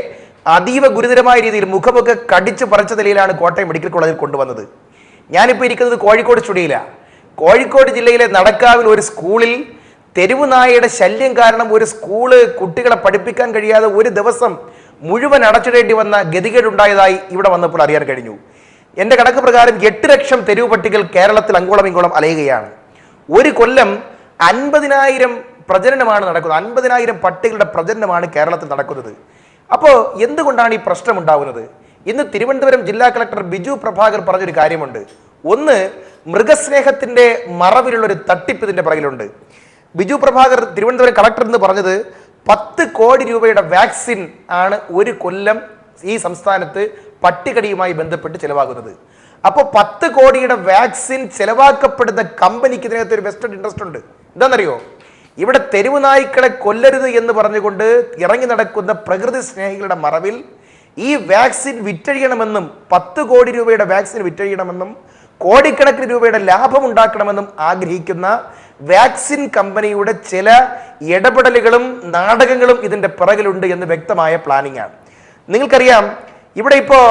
അതീവ ഗുരുതരമായ രീതിയിൽ മുഖമൊക്കെ കടിച്ചു പറിച്ച നിലയിലാണ് കോട്ടയം മെഡിക്കൽ കോളേജിൽ കൊണ്ടുവന്നത്. ഞാനിപ്പോൾ ഇരിക്കുന്നത് കോഴിക്കോട് സ്റ്റുഡിയോയിലാണ്. കോഴിക്കോട് ജില്ലയിലെ നടക്കാവിൽ ഒരു സ്കൂളിൽ തെരുവ് നായയുടെ ശല്യം കാരണം ഒരു സ്കൂള് കുട്ടികളെ പഠിപ്പിക്കാൻ കഴിയാതെ ഒരു ദിവസം മുഴുവൻ അടച്ചിടേണ്ടി വന്ന ഗതികേടുണ്ടായതായി ഇവിടെ വന്നപ്പോൾ അറിയാൻ കഴിഞ്ഞു. എൻ്റെ കണക്ക് പ്രകാരം 8 ലക്ഷം തെരുവ് പട്ടികൾ കേരളത്തിൽ അങ്ങോളം ഇങ്ങോളം അലയുകയാണ്. ഒരു കൊല്ലം 50,000 പ്രജനനമാണ് നടക്കുന്നത്. 50,000 പട്ടികളുടെ പ്രജനനമാണ് കേരളത്തിൽ നടക്കുന്നത്. അപ്പോൾ എന്തുകൊണ്ടാണ് ഈ പ്രശ്നം ഉണ്ടാകുന്നത്? ഇന്ന് തിരുവനന്തപുരം ജില്ലാ കളക്ടർ ബിജു പ്രഭാകർ പറഞ്ഞൊരു കാര്യമുണ്ട്. ഒന്ന്, മൃഗസ്നേഹത്തിൻ്റെ മറവിലുള്ളൊരു തട്ടിപ്പ് ഇതിൻ്റെ പുറകിലുണ്ട്. ബിജു പ്രഭാകർ തിരുവനന്തപുരം കളക്ടർ എന്ന് പറഞ്ഞത് 10 കോടി രൂപയുടെ വാക്സിൻ ആണ് ഒരു കൊല്ലം ഈ സംസ്ഥാനത്ത് പട്ടികടിയുമായി ബന്ധപ്പെട്ട് ചിലവാകുന്നത്. അപ്പോൾ 10 കോടിയുടെ വാക്സിൻ ചെലവാക്കപ്പെടുന്ന കമ്പനിക്ക് ഇതിനകത്ത് ഒരു വെസ്റ്റഡ് ഇൻട്രസ്റ്റ് ഉണ്ട്. എന്താണെന്നറിയോ? ഇവിടെ തെരുവ് നായ്ക്കളെ കൊല്ലരുത് എന്ന് പറഞ്ഞുകൊണ്ട് ഇറങ്ങി നടക്കുന്ന പ്രകൃതി സ്നേഹികളുടെ മറവിൽ ഈ വാക്സിൻ വിറ്റഴിയണമെന്നും 10 കോടി രൂപയുടെ വാക്സിൻ വിറ്റഴിയണമെന്നും കോടിക്കണക്കിന് രൂപയുടെ ലാഭം ഉണ്ടാക്കണമെന്നും ആഗ്രഹിക്കുന്ന വാക്സിൻ കമ്പനിയുടെ ചില ഇടപെടലുകളും നാടകങ്ങളും ഇതിൻ്റെ പിറകിലുണ്ട് എന്ന് വ്യക്തമായ പ്ലാനിംഗ് ആണ്. നിങ്ങൾക്കറിയാം, ഇവിടെ ഇപ്പോൾ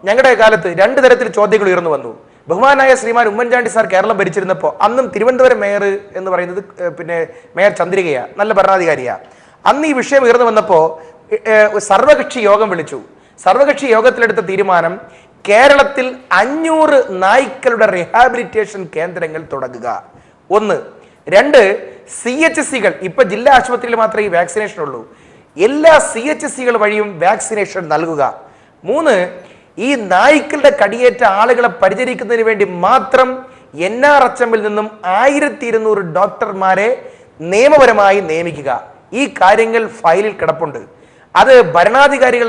ഞങ്ങളുടെ കാലത്ത് 2 തരത്തിൽ ചോദ്യങ്ങൾ ഉയർന്നു വന്നു. ബഹുമാനായ ശ്രീമാൻ ഉമ്മൻചാണ്ടി സാർ കേരളം ഭരിച്ചിരുന്നപ്പോൾ അന്നും തിരുവനന്തപുരം മേയർ എന്ന് പറയുന്നത് പിന്നെ മേയർ ചന്ദ്രികയാണ്, നല്ല ഭരണാധികാരിയാണ്. അന്ന് ഈ വിഷയം ഉയർന്നു വന്നപ്പോൾ സർവകക്ഷി യോഗം വിളിച്ചു. സർവകക്ഷി യോഗത്തിലെടുത്ത തീരുമാനം കേരളത്തിൽ 500 നായ്ക്കളുടെ റീഹാബിലിറ്റേഷൻ കേന്ദ്രങ്ങൾ തുടങ്ങുക. 1. 2. CHC-കൾ, ഇപ്പൊ ജില്ലാ ആശുപത്രിയിൽ മാത്രമേ ഈ വാക്സിനേഷൻ ഉള്ളൂ, എല്ലാ CHC-കൾ വഴിയും വാക്സിനേഷൻ നൽകുക. 3. ഈ നായ്ക്കളുടെ കടിയേറ്റ ആളുകളെ പരിചരിക്കുന്നതിന് വേണ്ടി മാത്രം NRHM-ൽ നിന്നും 1200 ഡോക്ടർമാരെ നിയമപരമായി നിയമിക്കുക. ഈ കാര്യങ്ങൾ ഫയലിൽ കിടപ്പുണ്ട്. അത് ഭരണാധികാരികൾ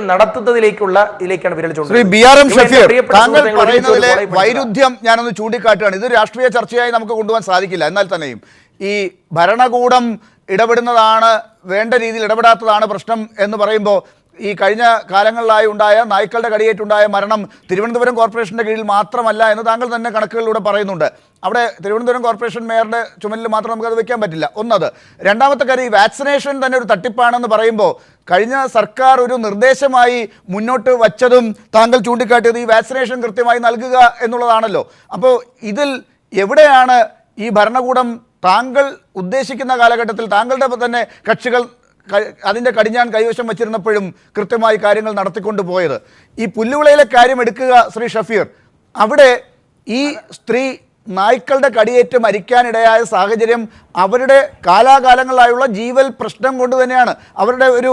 ഇതിലേക്കാണ് വിരൽ ചൂണ്ടുന്നത്. ശ്രീ BRM ഷഫീർ, താങ്കൾ പറയുന്നതിലെ വൈരുദ്ധ്യം ഞാനൊന്ന് ചൂണ്ടിക്കാട്ടുകയാണ്. ഇത് രാഷ്ട്രീയ ചർച്ചയായി നമുക്ക് കൊണ്ടുപോകാൻ സാധിക്കില്ല. എന്നാൽ തന്നെയും ഈ ഭരണകൂടം ഇടപെടുന്നതാണ്, വേണ്ട രീതിയിൽ ഇടപെടാത്തതാണ് പ്രശ്നം എന്ന് പറയുമ്പോൾ ഈ കഴിഞ്ഞ കാലങ്ങളിലായി ഉണ്ടായ നായ്ക്കളുടെ കടിയേറ്റുണ്ടായ മരണം തിരുവനന്തപുരം കോർപ്പറേഷൻ്റെ കീഴിൽ മാത്രമല്ല എന്ന് താങ്കൾ തന്നെ കണക്കുകളിലൂടെ പറയുന്നുണ്ട്. അവിടെ തിരുവനന്തപുരം കോർപ്പറേഷൻ മേയറുടെ ചുമലിൽ മാത്രം നമുക്കത് വെക്കാൻ പറ്റില്ല. ഒന്നത്. രണ്ടാമത്തെ കാര്യം, ഈ വാക്സിനേഷൻ തന്നെ ഒരു തട്ടിപ്പാണെന്ന് പറയുമ്പോൾ കഴിഞ്ഞ സർക്കാർ ഒരു നിർദ്ദേശമായി മുന്നോട്ട് വച്ചതും താങ്കൾ ചൂണ്ടിക്കാട്ടിയത് ഈ വാക്സിനേഷൻ കൃത്യമായി നൽകുക എന്നുള്ളതാണല്ലോ. അപ്പോൾ ഇതിൽ എവിടെയാണ് ഈ ഭരണകൂടം താങ്കൾ ഉദ്ദേശിക്കുന്ന കാലഘട്ടത്തിൽ താങ്കളുടെ തന്നെ കക്ഷികൾ അതിൻ്റെ കടിഞ്ഞാൻ കൈവശം വച്ചിരുന്നപ്പോഴും കൃത്യമായി കാര്യങ്ങൾ നടത്തിക്കൊണ്ടു പോയത്? ഈ പുല്ലുവിളയിലെ കാര്യം എടുക്കുക ശ്രീ ഷഫീർ, അവിടെ ഈ സ്ത്രീ നായ്ക്കളുടെ കടിയേറ്റ് മരിക്കാനിടയായ സാഹചര്യം അവരുടെ കാലാകാലങ്ങളായുള്ള ജീവൽ പ്രശ്നം കൊണ്ട് തന്നെയാണ്. അവരുടെ ഒരു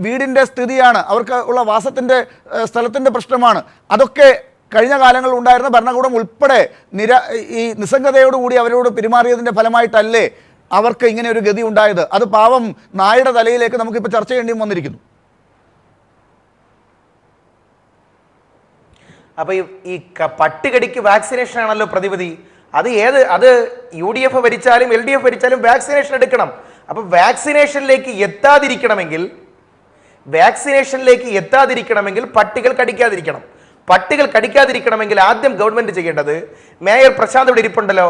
വീടിൻ്റെ സ്ഥിതിയാണ്, അവർക്ക് ഉള്ള വാസത്തിൻ്റെ സ്ഥലത്തിൻ്റെ പ്രശ്നമാണ്. അതൊക്കെ കഴിഞ്ഞ കാലങ്ങളിൽ ഉണ്ടായിരുന്ന ഭരണകൂടം ഉൾപ്പെടെ ഈ നിസ്സംഗതയോടുകൂടി അവരോട് പെരുമാറിയതിൻ്റെ ഫലമായിട്ടല്ലേ അവർക്ക് ഇങ്ങനെ ഒരു ഗതി ഉണ്ടായത്? അത് പാവം നായുടെ തലയിലേക്ക് നമുക്കിപ്പോൾ ചർച്ച ചെയ്യേണ്ടിയും വന്നിരിക്കുന്നു. അപ്പൊ ഈ പട്ടികടിക്ക് വാക്സിനേഷൻ ആണല്ലോ പ്രതിവിധി. അത് UDF ഭരിച്ചാലും LDF ഭരിച്ചാലും വാക്സിനേഷൻ എടുക്കണം. അപ്പൊ വാക്സിനേഷനിലേക്ക് എത്താതിരിക്കണമെങ്കിൽ പട്ടികൾ കടിക്കാതിരിക്കണം. പട്ടികൾ കടിക്കാതിരിക്കണമെങ്കിൽ ആദ്യം ഗവൺമെന്റ് ചെയ്യേണ്ടത്, മേയർ പ്രശാന്ത് ഇവിടെ ഇരിപ്പുണ്ടല്ലോ,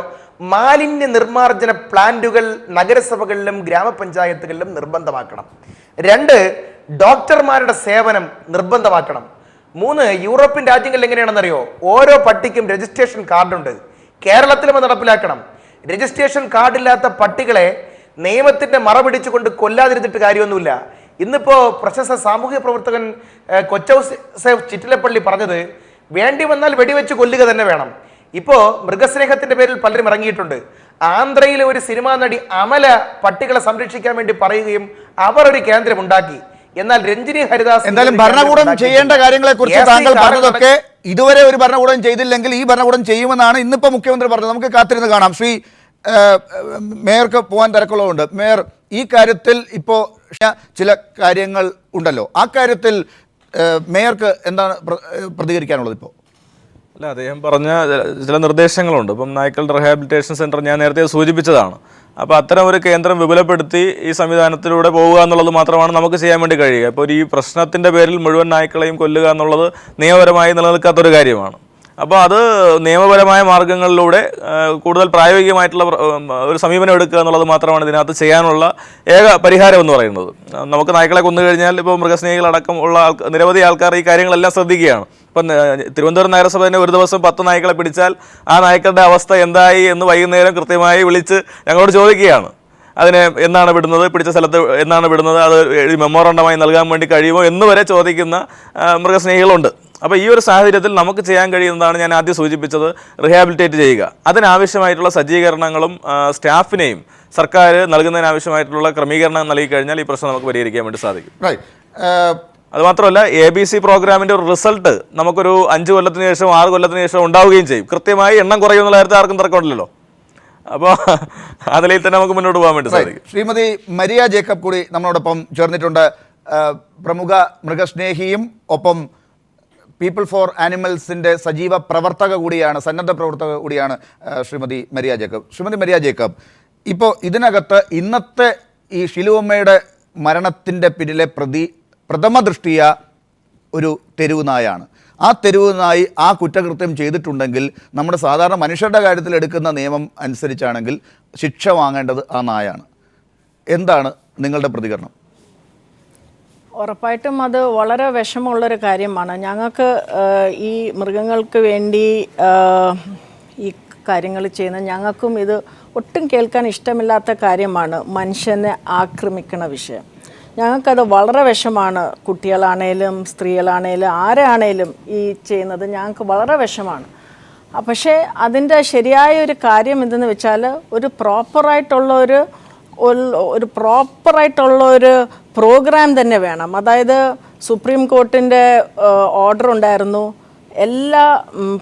മാലിന്യ നിർമ്മാർജ്ജന പ്ലാന്റുകൾ നഗരസഭകളിലും ഗ്രാമപഞ്ചായത്തുകളിലും നിർബന്ധമാക്കണം. 2. ഡോക്ടർമാരുടെ സേവനം നിർബന്ധമാക്കണം. 3. യൂറോപ്യൻ രാജ്യങ്ങളിൽ എങ്ങനെയാണെന്നറിയോ? ഓരോ പട്ടിക്കും രജിസ്ട്രേഷൻ കാർഡുണ്ട്. കേരളത്തിലും അത് നടപ്പിലാക്കണം. രജിസ്ട്രേഷൻ കാർഡില്ലാത്ത പട്ടികളെ നിയമത്തിന്റെ മറ പിടിച്ചുകൊണ്ട് കൊല്ലാതിരുന്നിട്ട് കാര്യമൊന്നുമില്ല. ഇന്നിപ്പോ പ്രശസ്ത സാമൂഹ്യ പ്രവർത്തകൻ കൊച്ചൗസേഫ് ചിറ്റിലപ്പള്ളി പറഞ്ഞത്, വേണ്ടി വന്നാൽ വെടിവെച്ച് കൊല്ലുക തന്നെ വേണം. ഇപ്പോ മൃഗസ്നേഹത്തിന്റെ പേരിൽ പലരും ഇറങ്ങിയിട്ടുണ്ട്. ആന്ധ്രയിലെ ഒരു സിനിമാ നടി അമല പട്ടികളെ സംരക്ഷിക്കാൻ വേണ്ടി പറയുകയും അവർ ഒരു കേന്ദ്രം ഉണ്ടാക്കി. എന്നാൽ രഞ്ജിനി ഹരിദാസ് എന്തായാലും ഭരണകൂടം ചെയ്യേണ്ട കാര്യങ്ങളെ കുറിച്ച് താങ്കൾ പറഞ്ഞതൊക്കെ ഇതുവരെ ഒരു ഭരണകൂടം ചെയ്തില്ലെങ്കിൽ ഈ ഭരണകൂടം ചെയ്യുമെന്നാണ് ഇന്നിപ്പോ മുഖ്യമന്ത്രി പറഞ്ഞത്. നമുക്ക് കാത്തിരുന്ന് കാണാം. ശ്രീ മേയർക്ക് പോകാൻ തിരക്കുള്ളതുകൊണ്ട്, മേയർ, ഈ കാര്യത്തിൽ ഇപ്പോൾ ചില കാര്യങ്ങൾ ഉണ്ടല്ലോ, ആ കാര്യത്തിൽ മേയർക്ക് എന്താണ് പ്രതികരിക്കാനുള്ളത്? ഇപ്പോൾ അല്ല, അദ്ദേഹം പറഞ്ഞ ചില നിർദ്ദേശങ്ങളുണ്ട്. ഇപ്പം നായ്ക്കളുടെ റീഹാബിലിറ്റേഷൻ സെൻറ്റർ ഞാൻ നേരത്തെ സൂചിപ്പിച്ചതാണ്. അപ്പോൾ അത്തരം ഒരു കേന്ദ്രം വിപുലപ്പെടുത്തി ഈ സംവിധാനത്തിലൂടെ പോവുക എന്നുള്ളത് മാത്രമാണ് നമുക്ക് ചെയ്യാൻ വേണ്ടി കഴിയുക. ഇപ്പോൾ ഈ പ്രശ്നത്തിൻ്റെ പേരിൽ മുഴുവൻ നായ്ക്കളെയും കൊല്ലുക എന്നുള്ളത് നിയമപരമായി നിലനിൽക്കാത്തൊരു കാര്യമാണ്. അപ്പോൾ അത് നിയമപരമായ മാർഗങ്ങളിലൂടെ കൂടുതൽ പ്രായോഗികമായിട്ടുള്ള ഒരു സമീപനം എടുക്കുക എന്നുള്ളത് മാത്രമാണ് ഇതിനകത്ത് ചെയ്യാനുള്ള ഏക പരിഹാരം എന്ന് പറയുന്നത്. നമുക്ക് നായ്ക്കളെ കൊന്നു കഴിഞ്ഞാൽ ഇപ്പോൾ മൃഗസ്നേഹികളടക്കം ഉള്ള നിരവധി ആൾക്കാർ ഈ കാര്യങ്ങളെല്ലാം ശ്രദ്ധിക്കുകയാണ്. ഇപ്പം തിരുവനന്തപുരം നഗരസഭ തന്നെ ഒരു ദിവസം 10 നായ്ക്കളെ പിടിച്ചാൽ ആ നായ്ക്കളുടെ അവസ്ഥ എന്തായി എന്ന് വൈകുന്നേരം കൃത്യമായി വിളിച്ച് ഞങ്ങളോട് ചോദിക്കുകയാണ്. അതിനെ എന്നാണ് വിടുന്നത്, പിടിച്ച സ്ഥലത്ത് എന്നാണ് വിടുന്നത്, അത് മെമ്മോറണ്ടമായി നൽകാൻ വേണ്ടി കഴിയുമോ എന്ന് വരെ ചോദിക്കുന്ന മൃഗസ്നേഹികളുണ്ട്. അപ്പോൾ ഈ ഒരു സാഹചര്യത്തിൽ നമുക്ക് ചെയ്യാൻ കഴിയുന്നതാണ് ഞാൻ ആദ്യം സൂചിപ്പിച്ചത്, റീഹാബിലിറ്റേറ്റ് ചെയ്യുക. അതിനാവശ്യമായിട്ടുള്ള സജ്ജീകരണങ്ങളും സ്റ്റാഫിനെയും സർക്കാർ നൽകുന്നതിനാവശ്യമായിട്ടുള്ള ക്രമീകരണം നൽകി കഴിഞ്ഞാൽ ഈ പ്രശ്നം നമുക്ക് പരിഹരിക്കാൻ വേണ്ടി സാധിക്കും. അതുമാത്രമല്ല, ABC പ്രോഗ്രാമിൻ്റെ ഒരു റിസൾട്ട് നമുക്കൊരു 5 കൊല്ലത്തിന് ശേഷം 6 കൊല്ലത്തിന് ശേഷം ഉണ്ടാവുകയും ചെയ്യും. കൃത്യമായി എണ്ണം കുറയുമെന്നുള്ള കാര്യത്തിൽ ആർക്കും തർക്കമില്ലല്ലോ. അപ്പോൾ ആ നിലയിൽ തന്നെ നമുക്ക് മുന്നോട്ട് പോകാൻ വേണ്ടി സാധിക്കും. ശ്രീമതി മരിയ ജേക്കബ് കൂടി നമ്മളോടൊപ്പം ചേർന്നിട്ടുണ്ട്. പ്രമുഖ മൃഗസ്നേഹിയും ഒപ്പം പീപ്പിൾ ഫോർ ആനിമൽസിൻ്റെ സജീവ പ്രവർത്തക കൂടിയാണ്, സന്നദ്ധ പ്രവർത്തക കൂടിയാണ് Shrimati Maria Jacob. Shrimati Maria Jacob, ഇപ്പോൾ ഇതിനകത്ത് ഇന്നത്തെ ഈ ഷിലുവമ്മയുടെ മരണത്തിൻ്റെ പിന്നിലെ പ്രഥമ ദൃഷ്ടിയ ഒരു തെരുവ് നായാണ്. ആ തെരുവ് നായി ആ കുറ്റകൃത്യം ചെയ്തിട്ടുണ്ടെങ്കിൽ നമ്മുടെ സാധാരണ മനുഷ്യരുടെ കാര്യത്തിൽ എടുക്കുന്ന നിയമം അനുസരിച്ചാണെങ്കിൽ ശിക്ഷ വാങ്ങേണ്ടത് ആ നായാണ്. എന്താണ് നിങ്ങളുടെ പ്രതികരണം? ഉറപ്പായിട്ടും അത് വളരെ വിഷമമുള്ളൊരു കാര്യമാണ്. ഞങ്ങൾക്ക് ഈ മൃഗങ്ങൾക്ക് വേണ്ടി ഈ കാര്യങ്ങൾ ചെയ്യുന്ന ഞങ്ങൾക്കും ഇത് ഒട്ടും കേൾക്കാൻ ഇഷ്ടമില്ലാത്ത കാര്യമാണ്, മനുഷ്യനെ ആക്രമിക്കണ വിഷയം. ഞങ്ങൾക്കത് വളരെ വിഷമാണ്. കുട്ടികളാണേലും സ്ത്രീകളാണേലും ആരാണേലും ഈ ചെയ്യുന്നത് ഞങ്ങൾക്ക് വളരെ വിഷമാണ്. പക്ഷേ അതിൻ്റെ ശരിയായ ഒരു കാര്യം എന്തെന്ന് വെച്ചാൽ ഒരു പ്രോപ്പറായിട്ടുള്ള ഒരു പ്രോഗ്രാം തന്നെ വേണം. അതായത് സുപ്രീം കോർട്ടിൻ്റെ ഓർഡർ ഉണ്ടായിരുന്നു, എല്ലാ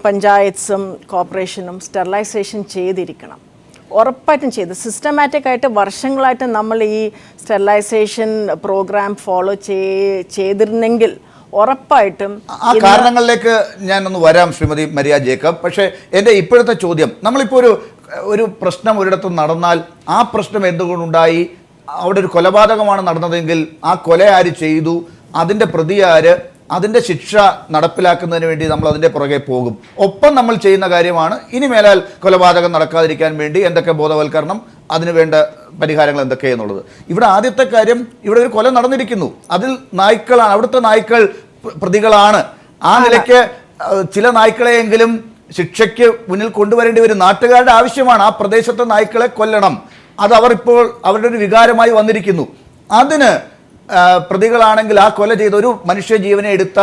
പഞ്ചായത്സും കോർപ്പറേഷനും സ്റ്റെറിലൈസേഷൻ ചെയ്തിരിക്കണം. ഉറപ്പായിട്ടും ചെയ്ത് സിസ്റ്റമാറ്റിക് ആയിട്ട് വർഷങ്ങളായിട്ട് നമ്മൾ ഈ സ്റ്റെറിലൈസേഷൻ പ്രോഗ്രാം ഫോളോ ചെയ്തിരുന്നെങ്കിൽ ഉറപ്പായിട്ടും ആ കാരണങ്ങളിലേക്ക് ഞാനൊന്ന് വരാം ശ്രീമതി മരിയ ജേക്കബ്. പക്ഷേ എൻ്റെ ഇപ്പോഴത്തെ ചോദ്യം, നമ്മളിപ്പോൾ ഒരു പ്രശ്നം ഒരിടത്ത് നടന്നാൽ ആ പ്രശ്നം എന്തുകൊണ്ടുണ്ടായി, അവിടെ ഒരു കൊലപാതകമാണ് നടന്നതെങ്കിൽ ആ കൊല ആര് ചെയ്തു, അതിൻ്റെ പ്രതി ആര്, അതിൻ്റെ ശിക്ഷ നടപ്പിലാക്കുന്നതിന് വേണ്ടി നമ്മൾ അതിൻ്റെ പുറകെ പോകും. ഒപ്പം നമ്മൾ ചെയ്യുന്ന കാര്യമാണ് ഇനി മേലാൽ കൊലപാതകം നടക്കാതിരിക്കാൻ വേണ്ടി എന്തൊക്കെ ബോധവൽക്കരണം, അതിന് വേണ്ട പരിഹാരങ്ങൾ എന്തൊക്കെയെന്നുള്ളത്. ഇവിടെ ആദ്യത്തെ കാര്യം, ഇവിടെ ഒരു കൊല നടന്നിരിക്കുന്നു, അതിൽ നായ്ക്കളാണ്, അവിടുത്തെ നായ്ക്കൾ പ്രതികളാണ്. ആ നിലയ്ക്ക് ചില നായ്ക്കളെയെങ്കിലും ശിക്ഷയ്ക്ക് മുന്നിൽ കൊണ്ടുവരേണ്ടി വരും. നാട്ടുകാരുടെ ആവശ്യമാണ് ആ പ്രദേശത്തെ നായ്ക്കളെ കൊല്ലണം. അത് അവർ ഇപ്പോൾ അവരുടെ ഒരു വികാരമായി വന്നിരിക്കുന്നു. അതിന് പ്രതികളാണെങ്കിൽ ആ കൊല ചെയ്ത ഒരു മനുഷ്യജീവനെ എടുത്ത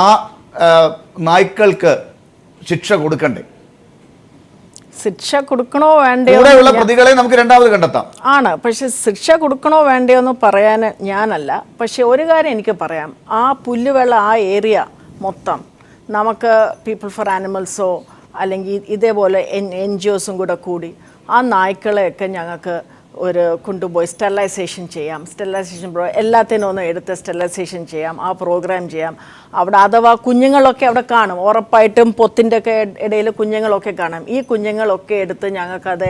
ആ നായ്ക്കൾക്ക് ശിക്ഷ കൊടുക്കണ്ടേ? ശിക്ഷ കൊടുക്കണോ വേണ്ടയോ കൂടെയുള്ള പ്രതികളെ നമുക്ക് രണ്ടാമത് കണ്ടെത്താം ആണ്. പക്ഷെ ശിക്ഷ കൊടുക്കണോ വേണ്ടയോ എന്ന് പറയാൻ ഞാനല്ല. പക്ഷെ ഒരു കാര്യം എനിക്ക് പറയാം, ആ പുല്ലുവെള്ള ആ ഏരിയ മൊത്തം നമുക്ക് പീപ്പിൾ ഫോർ ആനിമൽസോ അല്ലെങ്കിൽ ഇതേപോലെ NGOസും കൂടി ആ നായ്ക്കളെയൊക്കെ ഞങ്ങൾക്ക് കൊണ്ടുപോയി സ്റ്റെറിലൈസേഷൻ ചെയ്യാം. എല്ലാത്തിനും ഒന്ന് എടുത്ത് സ്റ്റെറിലൈസേഷൻ ചെയ്യാം, ആ പ്രോഗ്രാം ചെയ്യാം. അവിടെ അഥവാ കുഞ്ഞുങ്ങളൊക്കെ അവിടെ കാണും, ഉറപ്പായിട്ടും പൊത്തിൻ്റെ ഒക്കെ ഇടയിൽ കുഞ്ഞുങ്ങളൊക്കെ കാണാം. ഈ കുഞ്ഞുങ്ങളൊക്കെ എടുത്ത് ഞങ്ങൾക്കത്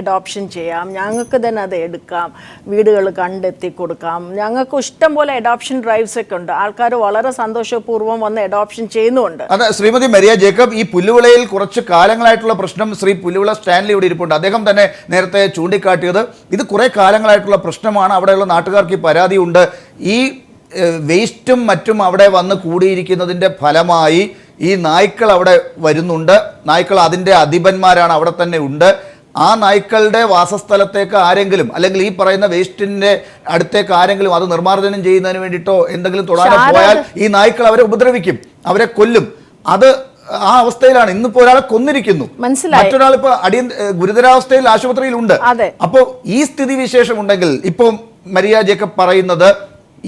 അഡോപ്ഷൻ ചെയ്യാം, ഞങ്ങൾക്ക് തന്നെ അത് എടുക്കാം, വീടുകൾ കണ്ടെത്തി കൊടുക്കാം. ഞങ്ങൾക്ക് ഇഷ്ടം പോലെ അഡോപ്ഷൻ ഡ്രൈവ്സ് ഒക്കെ ഉണ്ട്. ആൾക്കാർ വളരെ സന്തോഷപൂർവ്വം വന്ന് അഡോപ്ഷൻ ചെയ്യുന്നുണ്ട്. അതെ, ശ്രീമതി മരിയ ജേക്കബ്, ഈ പുല്ലുവിളയിൽ കുറച്ച് കാലങ്ങളായിട്ടുള്ള പ്രശ്നം ശ്രീ പുല്ലുവിള സ്റ്റാൻലി ഇവിടെ ഇരിപ്പുണ്ട്. അദ്ദേഹം തന്നെ നേരത്തെ ചൂണ്ടിക്കാട്ടിയത് ഇത് കുറേ കാലങ്ങളായിട്ടുള്ള പ്രശ്നമാണ്. അവിടെയുള്ള നാട്ടുകാർക്ക് പരാതിയുണ്ട്. ഈ വേസ്റ്റും മറ്റും അവിടെ വന്ന് കൂടിയിരിക്കുന്നതിൻ്റെ ഫലമായി ഈ നായ്ക്കൾ അവിടെ വരുന്നുണ്ട്. നായ്ക്കൾ അതിൻ്റെ അധിപന്മാരാണ്, അവിടെ തന്നെ ഉണ്ട്. ആ നായ്ക്കളുടെ വാസസ്ഥലത്തേക്ക് ആരെങ്കിലും അല്ലെങ്കിൽ ഈ പറയുന്ന വേസ്റ്റിൻ്റെ അടുത്തേക്ക് ആരെങ്കിലും അത് നിർമ്മാർജ്ജനം ചെയ്യുന്നതിന് വേണ്ടിയിട്ടോ എന്തെങ്കിലും തൊടാനോ പോയാൽ ഈ നായ്ക്കൾ അവരെ ഉപദ്രവിക്കും, അവരെ കൊല്ലും. അത് ആ അവസ്ഥയിലാണ്. ഇന്നിപ്പോ ഒരാളെ കൊന്നിരിക്കുന്നു, മറ്റൊരാൾ ഇപ്പൊ ഗുരുതരാവസ്ഥയിൽ ആശുപത്രിയിലുണ്ട്. അപ്പോ ഈ സ്ഥിതി വിശേഷം ഉണ്ടെങ്കിൽ ഇപ്പൊ മരിയ ജേക്കബ് പറയുന്നത്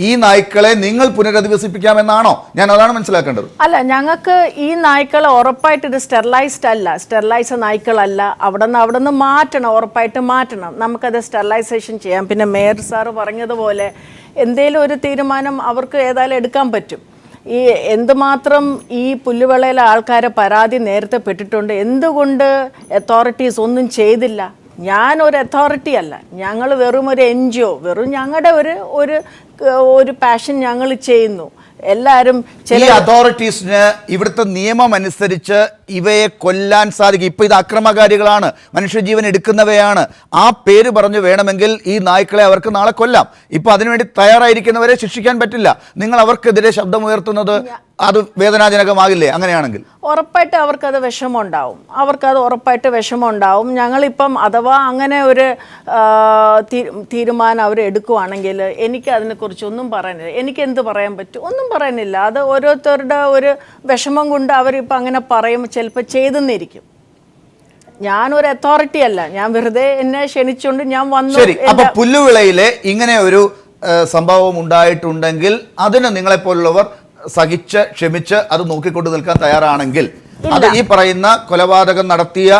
ഈ നായ്ക്കളെ നിങ്ങൾ പുനരധിവസിപ്പിക്കാമെന്നാണോ? ഞാൻ അതാണ് മനസ്സിലാക്കേണ്ടത്. അല്ല, ഞങ്ങൾക്ക് ഈ നായ്ക്കളെ ഉറപ്പായിട്ട് ഇത് സ്റ്റെറിലൈസ്ഡ് നായ്ക്കളല്ല. അവിടെ നിന്ന് മാറ്റണം, ഉറപ്പായിട്ട് മാറ്റണം. നമുക്കത് സ്റ്റെറിലൈസേഷൻ ചെയ്യാം. പിന്നെ മേയർ സാറ് പറഞ്ഞതുപോലെ എന്തേലും ഒരു തീരുമാനം അവർക്ക് ഏതായാലും എടുക്കാൻ പറ്റും. ഈ എന്തുമാത്രം ഈ പുല്ലുവിളയിലെ ആൾക്കാരെ പരാതി നേരത്തെ പെട്ടിട്ടുണ്ട്, എന്തുകൊണ്ട് അതോറിറ്റീസ് ഒന്നും ചെയ്തില്ല? ഞാനൊരു അതോറിറ്റി അല്ല, ഞങ്ങൾ വെറും ഒരു NGO, വെറും ഞങ്ങളുടെ ഒരു പാഷൻ ഞങ്ങൾ ചെയ്യുന്നു. എല്ലാവരും ചില അതോറിറ്റീസിന് ഇവിടുത്തെ നിയമം അനുസരിച്ച് ഇവയെ കൊല്ലാൻ സാധിക്കും. ഇപ്പൊ ഇത് അക്രമകാരികളാണ്, മനുഷ്യജീവൻ എടുക്കുന്നവയാണ്. ആ പേര് പറഞ്ഞു വേണമെങ്കിൽ ഈ നായ്ക്കളെ അവർക്ക് നാളെ കൊല്ലാം. ഇപ്പൊ അതിനുവേണ്ടി തയ്യാറായിരിക്കുന്നവരെ ശിക്ഷിക്കാൻ പറ്റില്ല. നിങ്ങൾ അവർക്കെതിരെ ശബ്ദമുയർത്തുന്നത് അത് വേദനാജനകമാകില്ലേ? അങ്ങനെയാണെങ്കിൽ ഉറപ്പായിട്ട് അവർക്കത് വിഷമമുണ്ടാവും, ഉറപ്പായിട്ട് വിഷമമുണ്ടാവും. ഞങ്ങളിപ്പം അഥവാ അങ്ങനെ ഒരു തീരുമാനം അവർ എടുക്കുവാണെങ്കിൽ എനിക്ക് അതിനെക്കുറിച്ച് ഒന്നും പറയാനില്ല. എനിക്ക് എന്ത് പറയാൻ പറ്റും? ഒന്നും പറയാനില്ല. അത് ഓരോരുത്തരുടെ ഒരു വിഷമം കൊണ്ട് അവരിപ്പോൾ അങ്ങനെ പറയും, ചിലപ്പോൾ ചെയ്തെന്നിരിക്കും. ഞാനൊരു അതോറിറ്റി അല്ല, ഞാൻ വെറുതെ എന്നെ ക്ഷണിച്ചുകൊണ്ട് ഞാൻ വന്നു. ശരി, അപ്പൊ പുല്ലുവിളയിലെ ഇങ്ങനെ ഒരു സംഭവം ഉണ്ടായിട്ടുണ്ടെങ്കിൽ അതിന് നിങ്ങളെപ്പോലുള്ളവർ സഹിച്ച് ക്ഷമിച്ച് അത് നോക്കിക്കൊണ്ട് നിൽക്കാൻ തയ്യാറാണെങ്കിൽ അത് ഈ പറയുന്ന കൊലപാതകം നടത്തിയ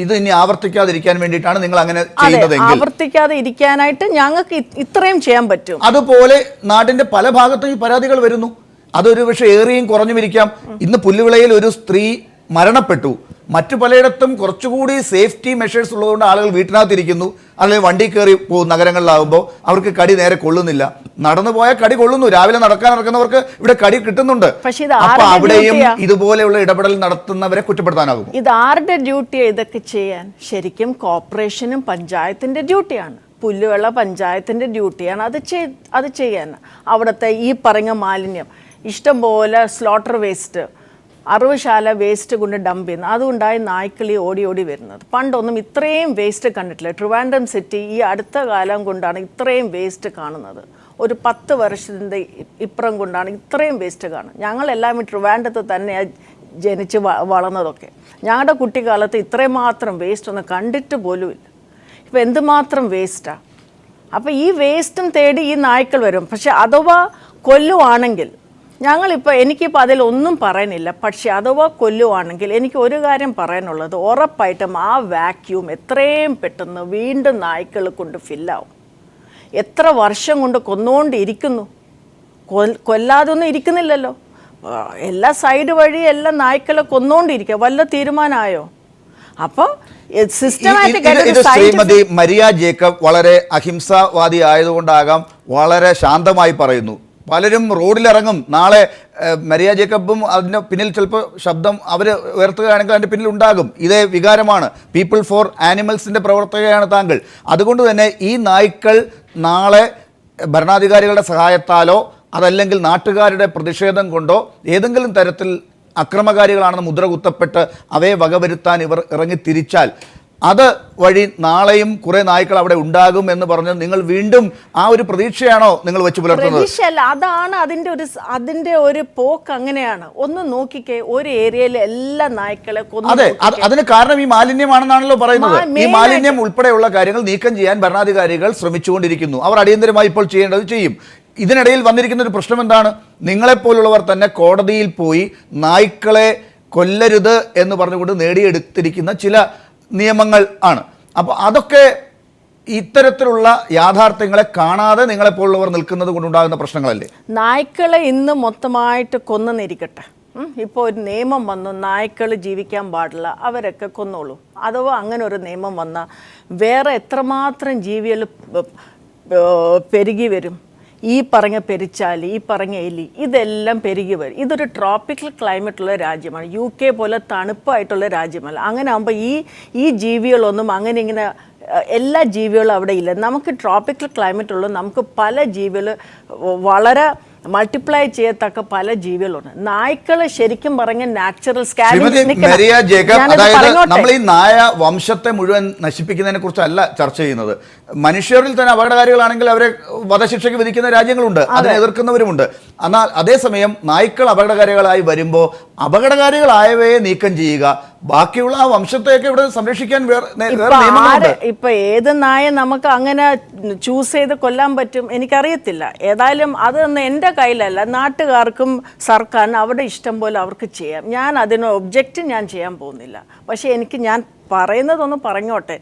ഇത് ഇനി ആവർത്തിക്കാതിരിക്കാൻ വേണ്ടിയിട്ടാണ് നിങ്ങൾ അങ്ങനെ ചെയ്യുന്നതെങ്കിൽ, ആവർത്തിക്കാതെ ഇരിക്കാനായിട്ട് ഞങ്ങൾക്ക് ഇത്രയും ചെയ്യാൻ പറ്റും. അതുപോലെ നാടിന്റെ പല ഭാഗത്തും ഈ പരാതികൾ വരുന്നു. അതൊരു പക്ഷേ ഏറിയും കുറഞ്ഞുമിരിക്കാം. ഇന്ന് പുല്ലുവിളയിൽ ഒരു സ്ത്രീ മരണപ്പെട്ടു. മറ്റു പലയിടത്തും കുറച്ചുകൂടി സേഫ്റ്റി മെഷേഴ്സ് ഉള്ളതുകൊണ്ട് ആളുകൾ വീട്ടിനകത്തിരിക്കുന്നു, അല്ലെങ്കിൽ വണ്ടി കയറി പോകും. നഗരങ്ങളിലാകുമ്പോൾ അവർക്ക് കടി നേരെ കൊള്ളുന്നില്ല. നടന്നു പോയാൽ കടി കൊള്ളുന്നു. രാവിലെ നടക്കാൻ ഇറങ്ങുന്നവർക്ക് ഇവിടെ കടി കിട്ടുന്നുണ്ട്. അപ്പൊ അവിടെയും ഇതുപോലെയുള്ള ഇടപെടൽ നടത്തുന്നവരെ കുറ്റപ്പെടുത്താനാകും. ഇത് ആരുടെ ഡ്യൂട്ടിയാണ് ഇതൊക്കെ ചെയ്യാൻ? ശരിക്കും കോർപ്പറേഷനും പഞ്ചായത്തിന്റെ ഡ്യൂട്ടിയാണ്. പുല്ലുവിള പഞ്ചായത്തിന്റെ ഡ്യൂട്ടിയാണ് അത് ചെയ്യാൻ. അവിടുത്തെ ഈ പറഞ്ഞ മാലിന്യം, ഇഷ്ടംപോലെ സ്ലോട്ടർ വേസ്റ്റ്, അറുവശാല വേസ്റ്റ് കൊണ്ട് ഡംപ് ചെയ്യുന്നത്, അതുകൊണ്ടായി നായ്ക്കളി ഓടി ഓടി വരുന്നത്. പണ്ടൊന്നും ഇത്രയും വേസ്റ്റ് കണ്ടിട്ടില്ല. ട്രിവാൻഡ്രം സിറ്റി ഈ അടുത്ത കാലം കൊണ്ടാണ് ഇത്രയും വേസ്റ്റ് കാണുന്നത്. ഒരു 10 വർഷത്തിൻ്റെ ഇപ്പുറം കൊണ്ടാണ് ഇത്രയും വേസ്റ്റ് കാണുന്നത്. ഞങ്ങളെല്ലാം ഈ ട്രിവാൻഡ്രത്ത് തന്നെയാണ് ജനിച്ച് വളർന്നതൊക്കെ. ഞങ്ങളുടെ കുട്ടിക്കാലത്ത് ഇത്രയും മാത്രം വേസ്റ്റ് ഒന്നും കണ്ടിട്ട് പോലുമില്ല. ഇപ്പം എന്തുമാത്രം വേസ്റ്റാണ്. അപ്പോൾ ഈ വേസ്റ്റും തേടി ഈ നായ്ക്കൾ വരും. പക്ഷെ അഥവാ കൊല്ലുവാണെങ്കിൽ, എനിക്കിപ്പോൾ അതിലൊന്നും പറയാനില്ല, പക്ഷെ അഥവാ കൊല്ലുവാണെങ്കിൽ എനിക്ക് ഒരു കാര്യം പറയാനുള്ളത്, ഉറപ്പായിട്ടും ആ വാക്യൂം എത്രയും പെട്ടെന്ന് വീണ്ടും നായ്ക്കൾ കൊണ്ട് ഫില്ലാവും. എത്ര വർഷം കൊണ്ട് കൊന്നുകൊണ്ടിരിക്കുന്നു, കൊല്ലാതൊന്നും ഇരിക്കുന്നില്ലല്ലോ. എല്ലാ സൈഡ് വഴി എല്ലാം നായ്ക്കളെ കൊന്നുകൊണ്ടിരിക്കുക. വല്ല തീരുമാനമായോ? അപ്പോൾ ശ്രീമതി മരിയ ജേക്കബ് വളരെ അഹിംസാവാദി ആയതുകൊണ്ടാകാം വളരെ ശാന്തമായി പറയുന്നു. പലരും റോഡിലിറങ്ങും. നാളെ മരിയ ജേക്കബും അതിന് പിന്നിൽ ചിലപ്പോൾ ശബ്ദം അവർ ഉയർത്തുകയാണെങ്കിൽ അതിൻ്റെ പിന്നിൽ ഉണ്ടാകും. ഇതേ വികാരമാണ്. പീപ്പിൾ ഫോർ ആനിമൽസിൻ്റെ പ്രവർത്തകയാണ് താങ്കൾ. അതുകൊണ്ട് തന്നെ ഈ നായ്ക്കൾ നാളെ ഭരണാധികാരികളുടെ സഹായത്താലോ അതല്ലെങ്കിൽ നാട്ടുകാരുടെ പ്രതിഷേധം കൊണ്ടോ ഏതെങ്കിലും തരത്തിൽ അക്രമകാരികളാണെന്ന് മുദ്ര കുത്തപ്പെട്ട് അവയെ വകവരുത്താൻ ഇവർ ഇറങ്ങി തിരിച്ചാൽ അത് വഴി നാളെയും കുറെ നായ്ക്കൾ അവിടെ ഉണ്ടാകും എന്ന് പറഞ്ഞ് നിങ്ങൾ വീണ്ടും ആ ഒരു പ്രതീക്ഷയാണോ നിങ്ങൾ വെച്ച് പുലർത്തുന്നത്? പ്രതീക്ഷയല്ല, അതാണ് അതിന്റെ ഒരു പോക്ക്. അങ്ങനെയാണ്. ഒന്ന് നോക്കിക്കേ, ഒരു ഏരിയയിലെ എല്ലാ നായ്ക്കളെ കൊന്നു. അതെ, അതിന് കാരണം ഈ മാലിന്യമാണെന്നാണല്ലോ പറയുന്നത്. ഈ മാലിന്യം ഉൾപ്പെടെയുള്ള കാര്യങ്ങൾ നീക്കം ചെയ്യാൻ ഭരണാധികാരികൾ ശ്രമിച്ചുകൊണ്ടിരിക്കുന്നു. അവർ അടിയന്തരമായി ഇപ്പോൾ ചെയ്യേണ്ടത് ചെയ്യും. ഇതിനിടയിൽ വന്നിരിക്കുന്ന ഒരു പ്രശ്നം എന്താണ്? നിങ്ങളെപ്പോലുള്ളവർ തന്നെ കോടതിയിൽ പോയി നായ്ക്കളെ കൊല്ലരുത് എന്ന് പറഞ്ഞുകൊണ്ട് നേടിയെടുത്തിരിക്കുന്ന ചില നിയമങ്ങൾ ആണ്. അപ്പോൾ അതൊക്കെ ഇത്തരത്തിലുള്ള യാഥാർത്ഥ്യങ്ങളെ കാണാതെ നിങ്ങളെപ്പോലുള്ളവർ നിൽക്കുന്നത് കൊണ്ടുണ്ടാകുന്ന പ്രശ്നങ്ങളല്ലേ? നായ്ക്കളെ ഇന്ന് മൊത്തമായിട്ട് കൊന്നെന്നിരിക്കട്ടെ, ഇപ്പോൾ ഒരു നിയമം വന്നു, നായ്ക്കൾ ജീവിക്കാൻ പാടില്ല, അവരൊക്കെ കൊന്നോളൂ. അഥവാ അങ്ങനെ ഒരു നിയമം വന്നാൽ വേറെ എത്രമാത്രം ജീവികൾ പെരുകി വരും. ഈ പറഞ്ഞ പെരിച്ചാലി, ഈ പറഞ്ഞ എലി, ഇതെല്ലാം പെരുകി വരും. ഇതൊരു ട്രോപ്പിക്കൽ ക്ലൈമറ്റുള്ള രാജ്യമാണ്. UK പോലെ തണുപ്പായിട്ടുള്ള രാജ്യമല്ല. അങ്ങനെ ആകുമ്പോൾ ഈ ജീവികളൊന്നും അങ്ങനെ ഇങ്ങനെ എല്ലാ ജീവികളും അവിടെ ഇല്ല. നമുക്ക് ട്രോപ്പിക്കൽ ക്ലൈമറ്റ് ഉള്ള നമുക്ക് പല ജീവികൾ വളരെ മൾട്ടിപ്ലൈ ചെയ്യത്തക്ക പല ജീവികളുണ്ട്. നായ്ക്കള് ശരിക്കും പറഞ്ഞ നാച്ചുറൽ നമ്മൾ ഈ നായ വംശത്തെ മുഴുവൻ നശിപ്പിക്കുന്നതിനെ കുറിച്ചല്ല ചർച്ച ചെയ്യുന്നത്. മനുഷ്യരിൽ തന്നെ അപകടകാരികളാണെങ്കിൽ അവരെ വധശിക്ഷയ്ക്ക് വിധിക്കുന്ന രാജ്യങ്ങളുണ്ട്, അതിനെ എതിർക്കുന്നവരുമുണ്ട്. എന്നാൽ അതേസമയം നായ്ക്കൾ അപകടകാരികളായി വരുമ്പോൾ അപകടകാരികളായവയെ നീക്കം ചെയ്യുക, ബാക്കിയുള്ള ആ വംശത്തെയൊക്കെ ഇവിടെ സംരക്ഷിക്കാൻ ഇപ്പൊ ഏത് നായ നമുക്ക് അങ്ങനെ ചൂസ് ചെയ്ത് കൊല്ലാൻ പറ്റും എനിക്കറിയത്തില്ല. ഏതായാലും അതൊന്നും എൻ്റെ കയ്യിലല്ല. നാട്ടുകാർക്കും സർക്കാരിന് അവിടെ ഇഷ്ടം പോലെ അവർക്ക് ചെയ്യാം. ഞാൻ അതിന് ഒബ്ജക്റ്റ് ഞാൻ ചെയ്യാൻ പോകുന്നില്ല. പക്ഷേ ഞാൻ പറയുന്നതൊന്ന് പറഞ്ഞോട്ടെ.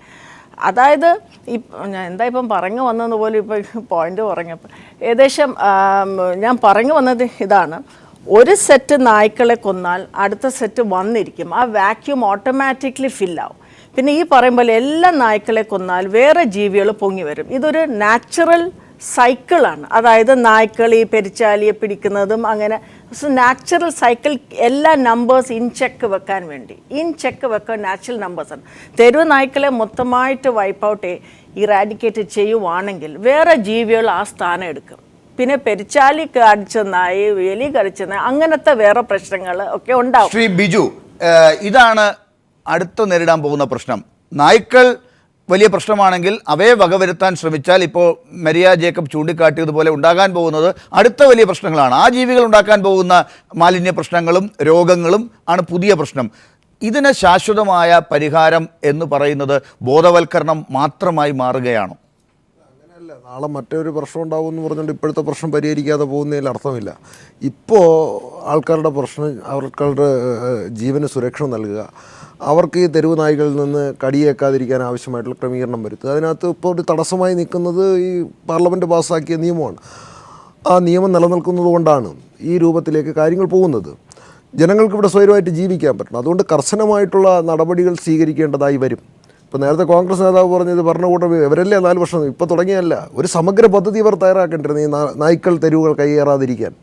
അതായത് ഇപ്പം പറഞ്ഞു വന്നതുപോലെ ഇപ്പോൾ പോയിന്റ് പറഞ്ഞപ്പോൾ ഏകദേശം ഞാൻ പറഞ്ഞു വന്നത് ഇതാണ്. ഒരു സെറ്റ് നായ്ക്കളെ കൊന്നാൽ അടുത്ത സെറ്റ് വന്നിരിക്കും. ആ വാക്യൂം ഓട്ടോമാറ്റിക്കലി ഫില്ലാവും. പിന്നെ ഈ പറയുമ്പോൾ എല്ലാ നായ്ക്കളെ കൊന്നാൽ വേറെ ജീവികൾ പൊങ്ങി വരും. ഇതൊരു നാച്ചുറൽ സൈക്കിളാണ്. അതായത് നായ്ക്കൾ ഈ പെരിച്ചാലിയെ പിടിക്കുന്നതും അങ്ങനെ നാച്ചുറൽ സൈക്കിൾ. എല്ലാ നമ്പേഴ്സ് ഇൻ ചെക്ക് വെക്കാൻ വേണ്ടി വെക്കാൻ നാച്ചുറൽ നമ്പേഴ്സാണ്. തെരുവ് നായ്ക്കളെ മൊത്തമായിട്ട് വൈപ്പ് ഔട്ട് ഇറാഡിക്കേറ്റ് ചെയ്യുവാണെങ്കിൽ വേറെ ജീവികൾ ആ സ്ഥാനം എടുക്കും. പിന്നെ പെരിച്ചാലി കടിച്ച നായി, എലി കടിച്ച നായി, അങ്ങനത്തെ വേറെ പ്രശ്നങ്ങൾ ഒക്കെ ഉണ്ടാവും. ശ്രീ ബിജു, ഇതാണ് അടുത്ത് നേരിടാൻ പോകുന്ന പ്രശ്നം. നായ്ക്കൾ വലിയ പ്രശ്നമാണെങ്കിൽ അവയെ വകവരുത്താൻ ശ്രമിച്ചാൽ ഇപ്പോൾ മരിയ ജേക്കബ് ചൂണ്ടിക്കാട്ടിയതുപോലെ ഉണ്ടാകാൻ പോകുന്നത് അടുത്ത വലിയ പ്രശ്നങ്ങളാണ്. ആ ജീവികൾ ഉണ്ടാക്കാൻ പോകുന്ന മാലിന്യ പ്രശ്നങ്ങളും രോഗങ്ങളും ആണ് പുതിയ പ്രശ്നം. ഇതിന് ശാശ്വതമായ പരിഹാരം എന്ന് പറയുന്നത് ബോധവൽക്കരണം മാത്രമായി മാറുകയാണോ? അങ്ങനെയല്ല. നാളെ മറ്റൊരു പ്രശ്നം ഉണ്ടാവും എന്ന് പറഞ്ഞുകൊണ്ട് ഇപ്പോഴത്തെ പ്രശ്നം പരിഹരിക്കാതെ പോകുന്നതിൽ അർത്ഥമില്ല. ഇപ്പോൾ ആൾക്കാരുടെ പ്രശ്നം അവർക്കുടെ ജീവന് സുരക്ഷ നൽകുക, അവർക്ക് ഈ തെരുവ് നായ്കളിൽ നിന്ന് കടിയേക്കാതിരിക്കാൻ ആവശ്യമായിട്ടുള്ള ക്രമീകരണം വരുത്തുക. അതിനകത്ത് ഇപ്പോൾ ഒരു തടസ്സമായി നിൽക്കുന്നത് ഈ പാർലമെൻറ്റ് പാസ്സാക്കിയ നിയമമാണ്. ആ നിയമം നിലനിൽക്കുന്നത് കൊണ്ടാണ് ഈ രൂപത്തിലേക്ക് കാര്യങ്ങൾ പോകുന്നത്. ജനങ്ങൾക്ക് ഇവിടെ സ്വൈരമായിട്ട് ജീവിക്കാൻ പറ്റണം. അതുകൊണ്ട് കർശനമായിട്ടുള്ള നടപടികൾ സ്വീകരിക്കേണ്ടതായി വരും. ഇപ്പോൾ നേരത്തെ കോൺഗ്രസ് നേതാവ് പറഞ്ഞത് ഭരണകൂടം ഇവരല്ലേ 4 വർഷം, ഇപ്പോൾ തുടങ്ങിയല്ല, ഒരു സമഗ്ര പദ്ധതി ഇവർ തയ്യാറാക്കേണ്ടിരുന്നു ഈ നായ്ക്കൾ തെരുവുകൾ കയ്യേറാതിരിക്കാൻ.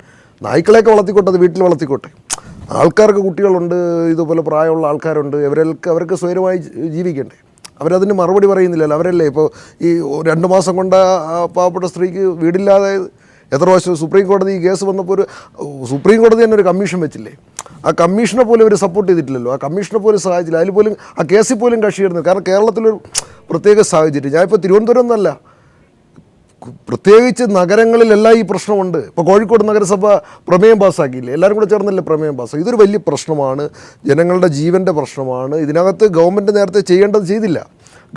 നായ്ക്കളെയൊക്കെ വളർത്തിക്കോട്ടെ, അത് വീട്ടിൽ വളർത്തിക്കോട്ടെ. ആൾക്കാർക്ക് കുട്ടികളുണ്ട്, ഇതുപോലെ പ്രായമുള്ള ആൾക്കാരുണ്ട്, അവർക്ക് സ്വൈരമായി ജീവിക്കണ്ടേ? അവരതിന് മറുപടി പറയുന്നില്ലല്ലോ. അവരല്ലേ ഇപ്പോൾ ഈ 2 മാസം കൊണ്ട് പാവപ്പെട്ട സ്ത്രീക്ക് വീടില്ലാതെ എത്ര പ്രാവശ്യം സുപ്രീം കോടതി ഈ കേസ് വന്നപ്പോൾ സുപ്രീം കോടതി തന്നെ ഒരു കമ്മീഷൻ വെച്ചില്ലേ? ആ കമ്മീഷനെ പോലും അവർ സപ്പോർട്ട് ചെയ്തിട്ടില്ലല്ലോ. ആ കമ്മീഷനെ പോലും സഹായിച്ചില്ല. അതിൽ പോലും ആ കേസിൽ പോലും കക്ഷിയായിരുന്നു. കാരണം കേരളത്തിലൊരു പ്രത്യേക സാഹചര്യം. ഞാനിപ്പോൾ തിരുവനന്തപുരം എന്നല്ല, പ്രത്യേകിച്ച് നഗരങ്ങളിലെല്ലാം ഈ പ്രശ്നമുണ്ട്. ഇപ്പോൾ കോഴിക്കോട് നഗരസഭ പ്രമേയം പാസ്സാക്കിയില്ലേ? എല്ലാവരും കൂടെ ചേർന്നല്ലേ പ്രമേയം പാസ്സാക്കി. ഇതൊരു വലിയ പ്രശ്നമാണ്, ജനങ്ങളുടെ ജീവൻ്റെ പ്രശ്നമാണ്. ഇതിനകത്ത് ഗവൺമെൻറ് നേരത്തെ ചെയ്യേണ്ടത് ചെയ്തില്ല.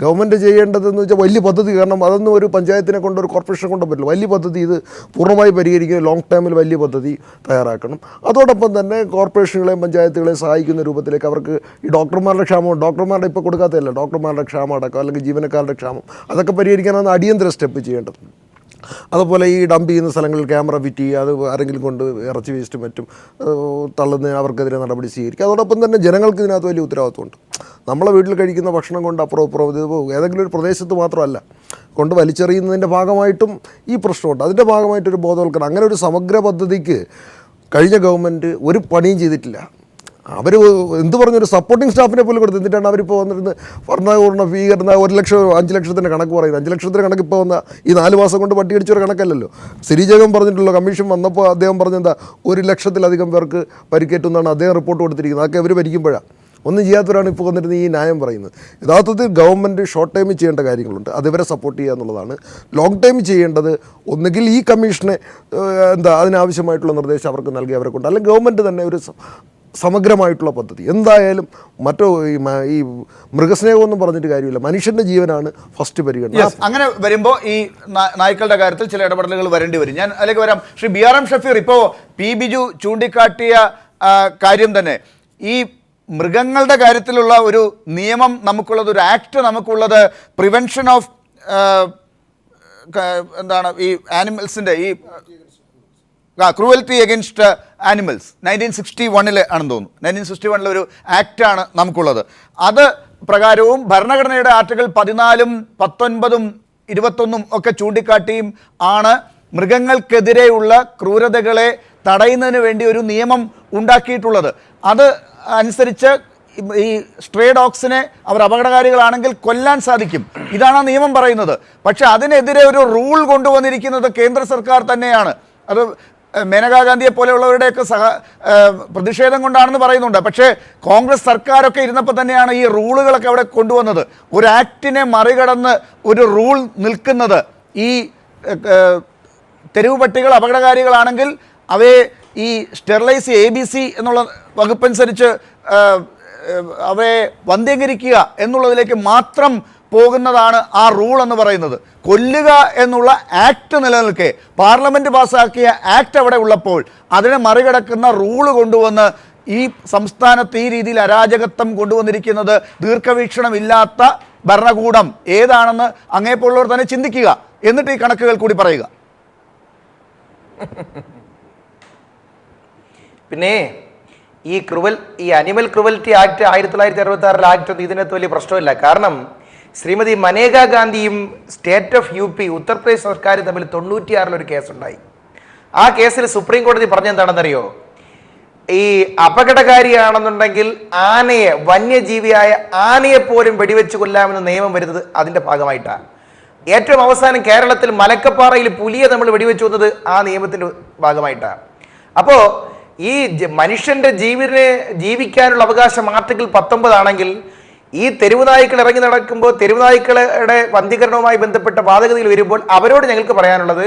ഗവൺമെൻറ് ചെയ്യേണ്ടതെന്ന് വെച്ചാൽ വലിയ പദ്ധതി, കാരണം അതൊന്നും ഒരു പഞ്ചായത്തിനെ കൊണ്ട് ഒരു കോർപ്പറേഷനെ കൊണ്ട് പറ്റില്ല. വലിയ പദ്ധതി ഇത് പൂർണ്ണമായി പരിഹരിക്കുക, ലോങ് ടേമിൽ വലിയ പദ്ധതി തയ്യാറാക്കണം. അതോടൊപ്പം തന്നെ കോർപ്പറേഷനുകളെയും പഞ്ചായത്തുകളെയും സഹായിക്കുന്ന രൂപത്തിലേക്ക് അവർക്ക് ഈ ഡോക്ടർമാരുടെ ക്ഷാമം, ഡോക്ടർമാരുടെ ഇപ്പോൾ കൊടുക്കാത്തതല്ല, ഡോക്ടർമാരുടെ ക്ഷാമം അടക്കം അല്ലെങ്കിൽ ജീവനക്കാരുടെ ക്ഷാമം, അതൊക്കെ പരിഹരിക്കാനാണ് അടിയന്തര സ്റ്റെപ്പ് ചെയ്യേണ്ടത്. അതുപോലെ ഈ ഡംപ് ചെയ്യുന്ന സ്ഥലങ്ങളിൽ ക്യാമറ ഫിറ്റ് ചെയ്യുക, അത് ആരെങ്കിലും കൊണ്ട് ഇറച്ചി വേസ്റ്റ് മറ്റും തള്ളുന്ന അവർക്കെതിരെ നടപടി സ്വീകരിക്കുക. അതോടൊപ്പം തന്നെ ജനങ്ങൾക്ക് ഇതിനകത്ത് വലിയ ഉത്തരവാദിത്വമുണ്ട്. നമ്മളെ വീട്ടിൽ കഴിക്കുന്ന ഭക്ഷണം കൊണ്ട് അപ്പുറം ഇതിപ്പോൾ ഏതെങ്കിലും ഒരു പ്രദേശത്ത് മാത്രമല്ല കൊണ്ട് വലിച്ചെറിയുന്നതിൻ്റെ ഭാഗമായിട്ടും ഈ പ്രശ്നമുണ്ട്. അതിൻ്റെ ഭാഗമായിട്ടൊരു ബോധവൽക്കരണം, അങ്ങനെ ഒരു സമഗ്ര പദ്ധതിക്ക് കഴിഞ്ഞ ഗവൺമെൻറ് ഒരു പണിയും ചെയ്തിട്ടില്ല. അവർ എന്ത് പറഞ്ഞൊരു സപ്പോർട്ടിംഗ് സ്റ്റാഫിനെ പോലും കൊടുത്ത് എന്നിട്ടാണ് അവരിപ്പോൾ വന്നിരുന്ന് ഭരണകൂട ഫീ കയറുന്ന 1 ലക്ഷം 5 ലക്ഷത്തിൻ്റെ കണക്ക് പറയുന്നത്. 5 ലക്ഷത്തിൻ്റെ കണക്ക് ഇപ്പോൾ വന്ന ഈ 4 മാസം കൊണ്ട് പട്ടി അടിച്ചൊരു കണക്കല്ലല്ലോ. സിരിജകം പറഞ്ഞിട്ടുള്ള കമ്മീഷൻ വന്നപ്പോൾ അദ്ദേഹം പറഞ്ഞെന്താ 1 ലക്ഷത്തിലധികം പേർക്ക് പരിക്കേറ്റുമെന്നാണ് അദ്ദേഹം റിപ്പോർട്ട് കൊടുത്തിരിക്കുന്നത്. അതൊക്കെ അവർ ഭരിക്കുമ്പോഴാണ്, ഒന്നും ചെയ്യാത്തവരാണ് ഇപ്പോൾ വന്നിരുന്ന് ഈ ന്യായം പറയുന്നത്. യഥാർത്ഥത്തിൽ ഗവൺമെൻറ് ഷോർട്ട് ടൈമിൽ ചെയ്യേണ്ട കാര്യങ്ങളുണ്ട്, അതിവരെ സപ്പോർട്ട് ചെയ്യുക എന്നുള്ളതാണ്. ലോങ് ടൈം ചെയ്യേണ്ടത് ഒന്നുകിൽ ഈ കമ്മീഷനെ അതിനാവശ്യമായിട്ടുള്ള നിർദ്ദേശം അവർക്ക് നൽകി അവരെ കൊണ്ട്, അല്ലെങ്കിൽ ഗവൺമെൻറ് തന്നെ ഒരു സമഗ്രമായിട്ടുള്ള പദ്ധതി. എന്തായാലും ഈ മൃഗസ്നേഹം ഒന്നും പറഞ്ഞിട്ട് കാര്യമില്ല, മനുഷ്യൻ്റെ ജീവനാണ് ഫസ്റ്റ് പരിഗണന. അങ്ങനെ വരുമ്പോൾ ഈ നായ്ക്കളുടെ കാര്യത്തിൽ ചില ഇടപെടലുകൾ വരേണ്ടി വരും. ഞാൻ അതിലേക്ക് വരാം. ശ്രീ BRM ഷഫീർ, ഇപ്പോൾ P ബിജു ചൂണ്ടിക്കാട്ടിയ കാര്യം തന്നെ, ഈ മൃഗങ്ങളുടെ കാര്യത്തിലുള്ള ഒരു നിയമം നമുക്കുള്ളത്, ഒരു ആക്ട് നമുക്കുള്ളത് പ്രിവെൻഷൻ ഓഫ് ഈ ആനിമൽസിൻ്റെ ഈ ക്രൂവൽറ്റി അഗെയിൻസ്റ്റ് ആനിമൽസ് 1961 ആണെന്ന് തോന്നുന്നു. 1961 ഒരു ആക്റ്റാണ് നമുക്കുള്ളത്. അത് പ്രകാരവും ഭരണഘടനയുടെ ആർട്ടിക്കിൾ 14, 19, 21 ഒക്കെ ചൂണ്ടിക്കാട്ടിയും ആണ് മൃഗങ്ങൾക്കെതിരെയുള്ള ക്രൂരതകളെ തടയുന്നതിന് വേണ്ടി ഒരു നിയമം ഉണ്ടാക്കിയിട്ടുള്ളത്. അത് അനുസരിച്ച് ഈ സ്ട്രേ ഡോഗ്സിനെ അവർ അപകടകാരികളാണെങ്കിൽ കൊല്ലാൻ സാധിക്കും. ഇതാണ് ആ നിയമം പറയുന്നത്. പക്ഷെ അതിനെതിരെ ഒരു റൂൾ കൊണ്ടുവന്നിരിക്കുന്നത് കേന്ദ്ര സർക്കാർ തന്നെയാണ്. അത് മേനകാ ഗാന്ധിയെ പോലെയുള്ളവരുടെയൊക്കെ പ്രതിഷേധം കൊണ്ടാണെന്ന് പറയുന്നുണ്ട്. പക്ഷേ കോൺഗ്രസ് സർക്കാരൊക്കെ ഇരുന്നപ്പോൾ തന്നെയാണ് ഈ റൂളുകളൊക്കെ അവിടെ കൊണ്ടുവന്നത്. ഒരു ആക്ടിനെ മറികടന്ന് ഒരു റൂൾ നിൽക്കുന്നത്. ഈ തെരുവ് പട്ടികൾ അപകടകാരികളാണെങ്കിൽ അവയെ ഈ സ്റ്റെറിലൈസ് ABC എന്നുള്ള വകുപ്പനുസരിച്ച് അവയെ വന്ധ്യീകരിക്കുക എന്നുള്ളതിലേക്ക് മാത്രം പോകുന്നതാണ് ആ റൂൾ എന്ന് പറയുന്നത്. കൊല്ലുക എന്നുള്ള ആക്ട് നിലനിൽക്കെ, പാർലമെൻറ്റ് പാസ്സാക്കിയ ആക്ട് അവിടെ ഉള്ളപ്പോൾ അതിനെ മറികടക്കുന്ന റൂള് കൊണ്ടുവന്ന് ഈ സംസ്ഥാനത്ത് ഈ രീതിയിൽ അരാജകത്വം കൊണ്ടുവന്നിരിക്കുന്നത് ദീർഘവീക്ഷണമില്ലാത്ത ഭരണകൂടം ഏതാണെന്ന് അങ്ങേപ്പോലുള്ളവർ തന്നെ ചിന്തിക്കുക. എന്നിട്ട് ഈ കണക്കുകൾ കൂടി പറയുക. പിന്നെ ഈ അനിമൽ ക്രൂവൽറ്റി ആക്ട് 1966 ആക്ട് ഒന്നും ഇതിനകത്ത് വലിയ പ്രശ്നമില്ല. കാരണം ശ്രീമതി മനേകാ ഗാന്ധിയും സ്റ്റേറ്റ് ഓഫ് UP ഉത്തർപ്രദേശ് സർക്കാരും തമ്മിൽ 96 ഒരു കേസുണ്ടായി. ആ കേസിൽ സുപ്രീം കോടതി പറഞ്ഞെന്താണെന്നറിയോ? ഈ അപകടകാരിയാണെന്നുണ്ടെങ്കിൽ ആനയെ, വന്യജീവിയായ ആനയെ പോലും വെടിവെച്ച് കൊല്ലാമെന്ന് നിയമം വരുന്നത് അതിൻ്റെ ഭാഗമായിട്ടാണ്. ഏറ്റവും അവസാനം കേരളത്തിൽ മലക്കപ്പാറയിൽ പുലിയെ നമ്മൾ വെടിവെച്ചു വന്നത് ആ നിയമത്തിൻ്റെ ഭാഗമായിട്ടാണ്. അപ്പോൾ ഈ മനുഷ്യൻ്റെ ജീവിക്കാനുള്ള അവകാശം ആർട്ടിക്കിൾ 19 ആണെങ്കിൽ ഈ തെരുവ് നായ്ക്കൾ ഇറങ്ങി നടക്കുമ്പോൾ തെരുവ് നായ്ക്കളുടെ വന്ധീകരണവുമായി ബന്ധപ്പെട്ട വാദഗതിയിൽ വരുമ്പോൾ അവരോട് ഞങ്ങൾക്ക് പറയാനുള്ളത്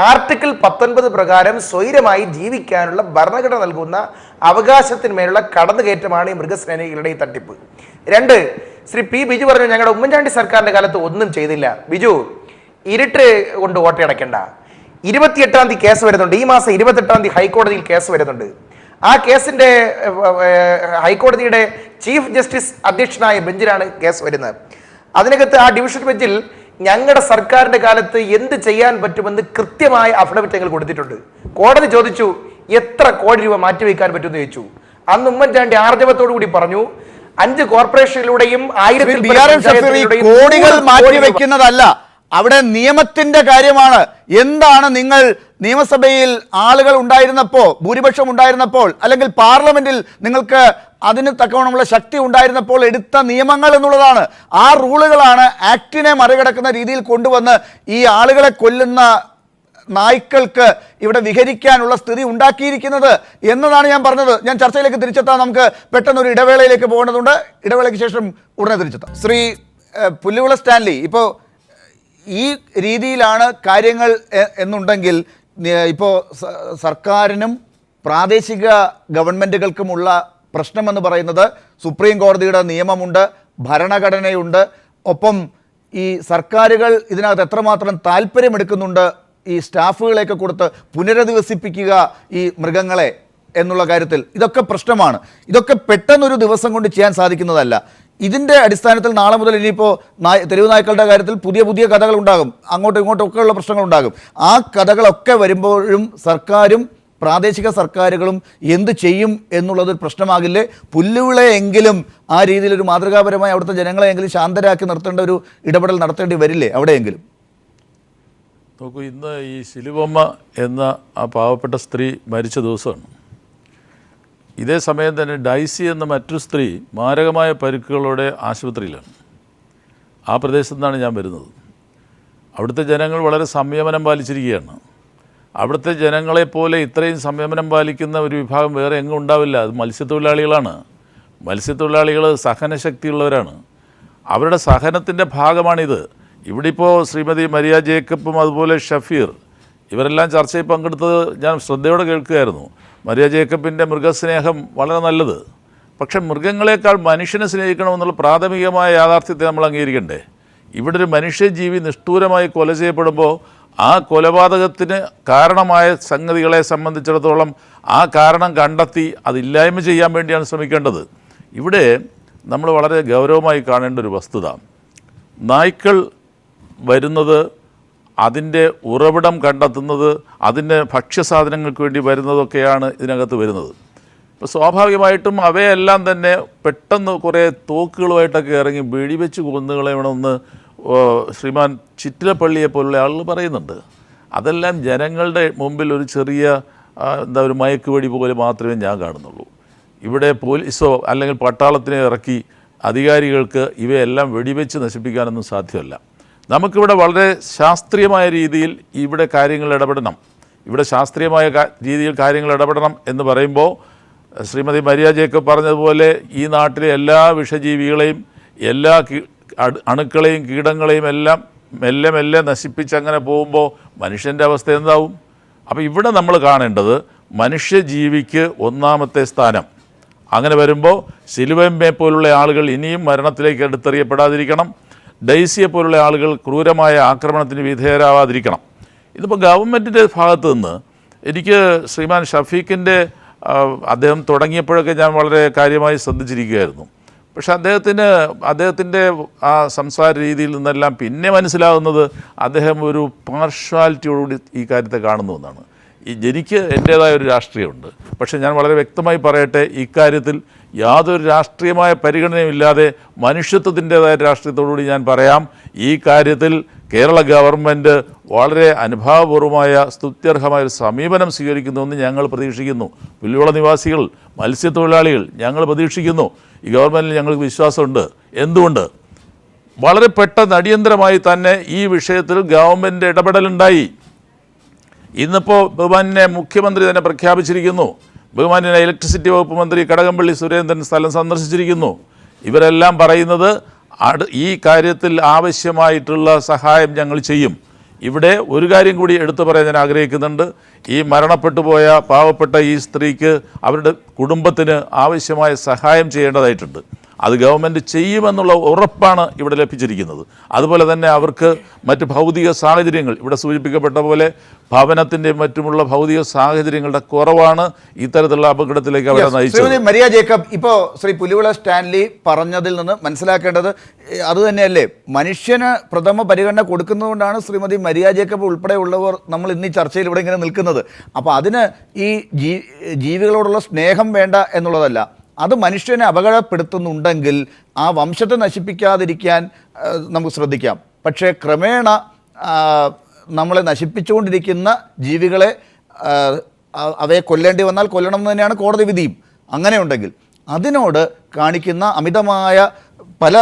ആർട്ടിക്കിൾ 19 പ്രകാരം സ്വൈരമായി ജീവിക്കാനുള്ള ഭരണഘടന നൽകുന്ന അവകാശത്തിന്മേലുള്ള കടന്നുകയറ്റമാണ് ഈ മൃഗസ്നേഹികളുടെ ഈ തട്ടിപ്പ്. 2, ശ്രീ P ബിജു പറഞ്ഞു ഞങ്ങളുടെ ഉമ്മൻചാണ്ടി സർക്കാരിന്റെ കാലത്ത് ഒന്നും ചെയ്തില്ല. ബിജു, ഇരുട്ട് കൊണ്ട് ഓട്ടയടയ്ക്കണ്ട. 28-ാം തീയതി കേസ് വരുന്നുണ്ട്. ഈ മാസം 28-ാം തീയതി ഹൈക്കോടതിയിൽ കേസ് വരുന്നുണ്ട്. ആ കേസിന്റെ ഹൈക്കോടതിയുടെ ചീഫ് ജസ്റ്റിസ് അധ്യക്ഷനായ ബെഞ്ചിലാണ് കേസ് വരുന്നത്. അതിനകത്ത് ആ ഡിവിഷൻ ബെഞ്ചിൽ ഞങ്ങളുടെ സർക്കാരിന്റെ കാലത്ത് എന്ത് ചെയ്യാൻ പറ്റുമെന്ന് കൃത്യമായ അഫിഡവിറ്റ് ഞങ്ങൾ കൊടുത്തിട്ടുണ്ട്. കോടതി ചോദിച്ചു എത്ര കോടി രൂപ മാറ്റിവെക്കാൻ പറ്റുമെന്ന് ചോദിച്ചു. അന്ന് ഉമ്മൻചാണ്ടി ആർജവത്തോടു കൂടി പറഞ്ഞു 5 കോർപ്പറേഷനിലൂടെയും 1000 കോടികൾ മാറ്റിവെക്കുന്നതല്ല, അവിടെ നിയമത്തിന്റെ കാര്യമാണ്. എന്താണ് നിങ്ങൾ നിയമസഭയിൽ ആളുകൾ ഉണ്ടായിരുന്നപ്പോൾ, ഭൂരിപക്ഷം ഉണ്ടായിരുന്നപ്പോൾ, അല്ലെങ്കിൽ പാർലമെന്റിൽ നിങ്ങൾക്ക് അതിന് തക്കവണ്ണമുള്ള ശക്തി ഉണ്ടായിരുന്നപ്പോൾ എടുത്ത നിയമങ്ങൾ എന്നുള്ളതാണ്. ആ റൂളുകളാണ് ആക്ടിനെ മറികടക്കുന്ന രീതിയിൽ കൊണ്ടുവന്ന് ഈ ആളുകളെ കൊല്ലുന്ന നായ്ക്കൾക്ക് ഇവിടെ വിഹരിക്കാനുള്ള സ്ഥിതി ഉണ്ടാക്കിയിരിക്കുന്നത് എന്നതാണ് ഞാൻ പറഞ്ഞത്. ഞാൻ ചർച്ചയിലേക്ക് തിരിച്ചെത്താം. നമുക്ക് പെട്ടെന്നൊരു ഇടവേളയിലേക്ക് പോകേണ്ടതുണ്ട്. ഇടവേളയ്ക്ക് ശേഷം ഉടനെ തിരിച്ചെത്താം. ശ്രീ പുല്ലുവിള സ്റ്റാൻലി, ഇപ്പോൾ ഈ രീതിയിലാണ് കാര്യങ്ങൾ എന്നുണ്ടെങ്കിൽ ഇപ്പോൾ സർക്കാരിനും പ്രാദേശിക ഗവൺമെൻറ്റുകൾക്കുമുള്ള പ്രശ്നമെന്ന് പറയുന്നത് സുപ്രീം കോടതിയുടെ നിയമമുണ്ട്, ഭരണഘടനയുണ്ട്, ഒപ്പം ഈ സർക്കാരുകൾ ഇതിനകത്ത് എത്രമാത്രം താല്പര്യമെടുക്കുന്നുണ്ട് ഈ സ്റ്റാഫുകളെയൊക്കെ കൊടുത്ത് പുനരധിവസിപ്പിക്കുക ഈ മൃഗങ്ങളെ എന്നുള്ള കാര്യത്തിൽ. ഇതൊക്കെ പ്രശ്നമാണ്. ഇതൊക്കെ പെട്ടെന്നൊരു ദിവസം കൊണ്ട് ചെയ്യാൻ സാധിക്കുന്നതല്ല. ഇതിൻ്റെ അടിസ്ഥാനത്തിൽ നാളെ മുതൽ ഇനിയിപ്പോൾ തെരുവ് നായ്ക്കളുടെ കാര്യത്തിൽ പുതിയ പുതിയ കഥകൾ ഉണ്ടാകും, അങ്ങോട്ടും ഇങ്ങോട്ടും ഒക്കെയുള്ള പ്രശ്നങ്ങളുണ്ടാകും. ആ കഥകളൊക്കെ വരുമ്പോഴും സർക്കാരും പ്രാദേശിക സർക്കാരുകളും എന്ത് ചെയ്യും എന്നുള്ളത് പ്രശ്നമാകില്ലേ? പുല്ലുവിളയെങ്കിലും ആ രീതിയിലൊരു മാതൃകാപരമായി അവിടുത്തെ ജനങ്ങളെയെങ്കിലും ശാന്തരാക്കി നിർത്തേണ്ട ഒരു ഇടപെടൽ നടത്തേണ്ടി വരില്ലേ അവിടെയെങ്കിലും? നോക്കൂ, ഇന്ന് ഈ ശിലുവമ്മ എന്ന ആ പാവപ്പെട്ട സ്ത്രീ മരിച്ച ദിവസമാണ്. ഇതേ സമയം തന്നെ ഡൈസി എന്ന മറ്റൊരു സ്ത്രീ മാരകമായ പരിക്കുകളോടെ ആശുപത്രിയിലാണ്. ആ പ്രദേശത്തു നിന്നാണ് ഞാൻ വരുന്നത്. അവിടുത്തെ ജനങ്ങൾ വളരെ സംയമനം പാലിച്ചിരിക്കുകയാണ്. അവിടുത്തെ ജനങ്ങളെപ്പോലെ ഇത്രയും സംയമനം പാലിക്കുന്ന ഒരു വിഭാഗം വേറെ എങ്ങും ഉണ്ടാവില്ല. അത് മത്സ്യത്തൊഴിലാളികളാണ്. മത്സ്യത്തൊഴിലാളികൾ സഹനശക്തിയുള്ളവരാണ്. അവരുടെ സഹനത്തിൻ്റെ ഭാഗമാണിത്. ഇവിടെ ഇപ്പോൾ ശ്രീമതി മരിയ ജേക്കബും അതുപോലെ ഷഫീർ ഇവരെല്ലാം ചർച്ചയിൽ പങ്കെടുത്തത് ഞാൻ ശ്രദ്ധയോടെ കേൾക്കുകയായിരുന്നു. മരിയ ജേക്കബിൻ്റെ മൃഗസ്നേഹം വളരെ നല്ലത്. പക്ഷേ മൃഗങ്ങളെക്കാൾ മനുഷ്യനെ സ്നേഹിക്കണമെന്നുള്ള പ്രാഥമികമായ യാഥാർത്ഥ്യത്തെ നമ്മൾ അംഗീകരിക്കണ്ടേ? ഇവിടെ ഒരു മനുഷ്യജീവി നിഷ്ഠൂരമായി കൊല ചെയ്യപ്പെടുമ്പോൾ ആ കൊലപാതകത്തിന് കാരണമായ സംഗതികളെ സംബന്ധിച്ചിടത്തോളം ആ കാരണം കണ്ടെത്തി അതില്ലായ്മ ചെയ്യാൻ വേണ്ടിയാണ് ശ്രമിക്കേണ്ടത്. ഇവിടെ നമ്മൾ വളരെ ഗൗരവമായി കാണേണ്ട ഒരു വസ്തുത, നായ്ക്കൾ വരുന്നത്, അതിൻ്റെ ഉറവിടം കണ്ടെത്തുന്നത്, അതിൻ്റെ ഭക്ഷ്യസാധനങ്ങൾക്ക് വേണ്ടി വരുന്നതൊക്കെയാണ് ഇതിനകത്ത് വരുന്നത്. ഇപ്പോൾ സ്വാഭാവികമായിട്ടും അവയെല്ലാം തന്നെ പെട്ടെന്ന് കുറേ തോക്കുകളുമായിട്ടൊക്കെ ഇറങ്ങി വെടിവെച്ച് കൊന്നുകളയണമെന്ന് ശ്രീമാൻ ചിറ്റിലപ്പള്ളിയെ പോലുള്ള ആളുകൾ പറയുന്നുണ്ട്. അതെല്ലാം ജനങ്ങളുടെ മുമ്പിൽ ഒരു ചെറിയ ഒരു മയക്കുവെടി പോലെ മാത്രമേ ഞാൻ കാണുന്നുള്ളൂ. ഇവിടെ പോലീസോ അല്ലെങ്കിൽ പട്ടാളത്തിനെ ഇറക്കി അധികാരികൾക്ക് ഇവയെല്ലാം വെടിവെച്ച് നശിപ്പിക്കാനൊന്നും സാധ്യമല്ല. നമുക്കിവിടെ വളരെ ശാസ്ത്രീയമായ രീതിയിൽ ഇവിടെ കാര്യങ്ങൾ ഇടപെടണം. ഇവിടെ ശാസ്ത്രീയമായ രീതിയിൽ കാര്യങ്ങൾ ഇടപെടണം എന്ന് പറയുമ്പോൾ ശ്രീമതി മരിയ ജേക്കബ് പറഞ്ഞതുപോലെ ഈ നാട്ടിലെ എല്ലാ വിഷജീവികളെയും എല്ലാ അണുക്കളെയും കീടങ്ങളെയും എല്ലാം മെല്ലെ മെല്ലെ നശിപ്പിച്ച് അങ്ങനെ പോകുമ്പോൾ മനുഷ്യൻ്റെ അവസ്ഥ എന്താവും? അപ്പോൾ ഇവിടെ നമ്മൾ കാണേണ്ടത് മനുഷ്യജീവിക്ക് ഒന്നാമത്തെ സ്ഥാനം. അങ്ങനെ വരുമ്പോൾ സിലുവമ്മയെ പോലുള്ള ആളുകൾ ഇനിയും മരണത്തിലേക്ക് എടുത്തെറിയപ്പെടാതിരിക്കണം. ഡൈസിയെ പോലുള്ള ആളുകൾ ക്രൂരമായ ആക്രമണത്തിന് വിധേയരാവാതിരിക്കണം. ഇതിപ്പോൾ ഗവൺമെൻറ്റിൻ്റെ ഭാഗത്തു നിന്ന് എനിക്ക് ശ്രീമാൻ ഷഫീഖിൻ്റെ അദ്ദേഹം തുടങ്ങിയപ്പോഴൊക്കെ ഞാൻ വളരെ കാര്യമായി ശ്രദ്ധിച്ചിരിക്കുകയായിരുന്നു. പക്ഷെ അദ്ദേഹത്തിൻ്റെ ആ സംസാര രീതിയിൽ നിന്നെല്ലാം പിന്നെ മനസ്സിലാകുന്നത് അദ്ദേഹം ഒരു പാർഷ്വാലിറ്റിയോടുകൂടി ഈ കാര്യത്തെ കാണുന്നു എന്നാണ്. എനിക്ക് എൻ്റേതായ ഒരു രാഷ്ട്രീയമുണ്ട്. പക്ഷേ ഞാൻ വളരെ വ്യക്തമായി പറയട്ടെ, ഇക്കാര്യത്തിൽ യാതൊരു രാഷ്ട്രീയമായ പരിഗണനയുമില്ലാതെ മനുഷ്യത്വത്തിൻ്റേതായ രാഷ്ട്രീയത്തോടുകൂടി ഞാൻ പറയാം, ഈ കാര്യത്തിൽ കേരള ഗവൺമെൻറ് വളരെ അനുഭാവപൂർവമായ സ്തുത്യർഹമായ ഒരു സമീപനം സ്വീകരിക്കുന്നുവെന്ന് ഞങ്ങൾ പ്രതീക്ഷിക്കുന്നു. പുല്ലുവിള നിവാസികൾ, മത്സ്യത്തൊഴിലാളികൾ ഞങ്ങൾ പ്രതീക്ഷിക്കുന്നു. ഈ ഗവൺമെൻറ്റിൽ ഞങ്ങൾക്ക് വിശ്വാസമുണ്ട്. എന്തുകൊണ്ട്? വളരെ പെട്ടെന്ന് അടിയന്തരമായി തന്നെ ഈ വിഷയത്തിൽ ഗവൺമെൻറ് ഇടപെടലുണ്ടായി. ഇന്നിപ്പോൾ ബഹുമാന്യ മുഖ്യമന്ത്രി തന്നെ പ്രഖ്യാപിച്ചിരിക്കുന്നു. ബഹുമാന്യ ഇലക്ട്രിസിറ്റി വകുപ്പ് മന്ത്രി കടകംപള്ളി സുരേന്ദ്രൻ സ്ഥലം സന്ദർശിച്ചിരിക്കുന്നു. ഇവരെല്ലാം പറയുന്നത് ഈ കാര്യത്തിൽ ആവശ്യമായിട്ടുള്ള സഹായം ഞങ്ങൾ ചെയ്യും. ഇവിടെ ഒരു കാര്യം കൂടി എടുത്തു പറയാൻ ഞാൻ ആഗ്രഹിക്കുന്നുണ്ട്. ഈ മരണപ്പെട്ടു പോയ പാവപ്പെട്ട ഈ സ്ത്രീക്ക് അവരുടെ കുടുംബത്തിന് ആവശ്യമായ സഹായം ചെയ്യേണ്ടതായിട്ടുണ്ട്. അത് ഗവൺമെൻറ് ചെയ്യുമെന്നുള്ള ഉറപ്പാണ് ഇവിടെ ലഭിച്ചിരിക്കുന്നത്. അതുപോലെ തന്നെ അവർക്ക് മറ്റ് ഭൗതിക സാഹചര്യങ്ങൾ ഇവിടെ സൂചിപ്പിക്കപ്പെട്ട പോലെ ഭവനത്തിൻ്റെയും മറ്റുമുള്ള ഭൗതിക സാഹചര്യങ്ങളുടെ കുറവാണ് ഇത്തരത്തിലുള്ള അപകടത്തിലേക്ക് അവരെ നയിച്ചത്. ശ്രീമതി മരിയ ജേക്കബ്, ഇപ്പോൾ ശ്രീ പുലിവിള സ്റ്റാൻലി പറഞ്ഞതിൽ നിന്ന് മനസ്സിലാക്കേണ്ടത് അതുതന്നെയല്ലേ, മനുഷ്യന് പ്രഥമ പരിഗണന കൊടുക്കുന്നതുകൊണ്ടാണ് ശ്രീമതി മരിയ ജേക്കബ് ഉൾപ്പെടെയുള്ളവർ നമ്മൾ ഇന്ന് ഈ ചർച്ചയിൽ ഇവിടെ ഇങ്ങനെ നിൽക്കുന്നത്. അപ്പോൾ അതിന് ഈ ജീവികളോടുള്ള സ്നേഹം വേണ്ട എന്നുള്ളതല്ല, അത് മനുഷ്യനെ അപകടപ്പെടുത്തുന്നുണ്ടെങ്കിൽ ആ വംശത്തെ നശിപ്പിക്കാതിരിക്കാൻ നമുക്ക് ശ്രദ്ധിക്കാം. പക്ഷേ ക്രമേണ നമ്മളെ നശിപ്പിച്ചുകൊണ്ടിരിക്കുന്ന ജീവികളെ അവയെ കൊല്ലേണ്ടി വന്നാൽ കൊല്ലണം എന്ന് തന്നെയാണ് കോടതി വിധിയും. അങ്ങനെ ഉണ്ടെങ്കിൽ അതിനോട് കാണിക്കുന്ന അമിതമായ പല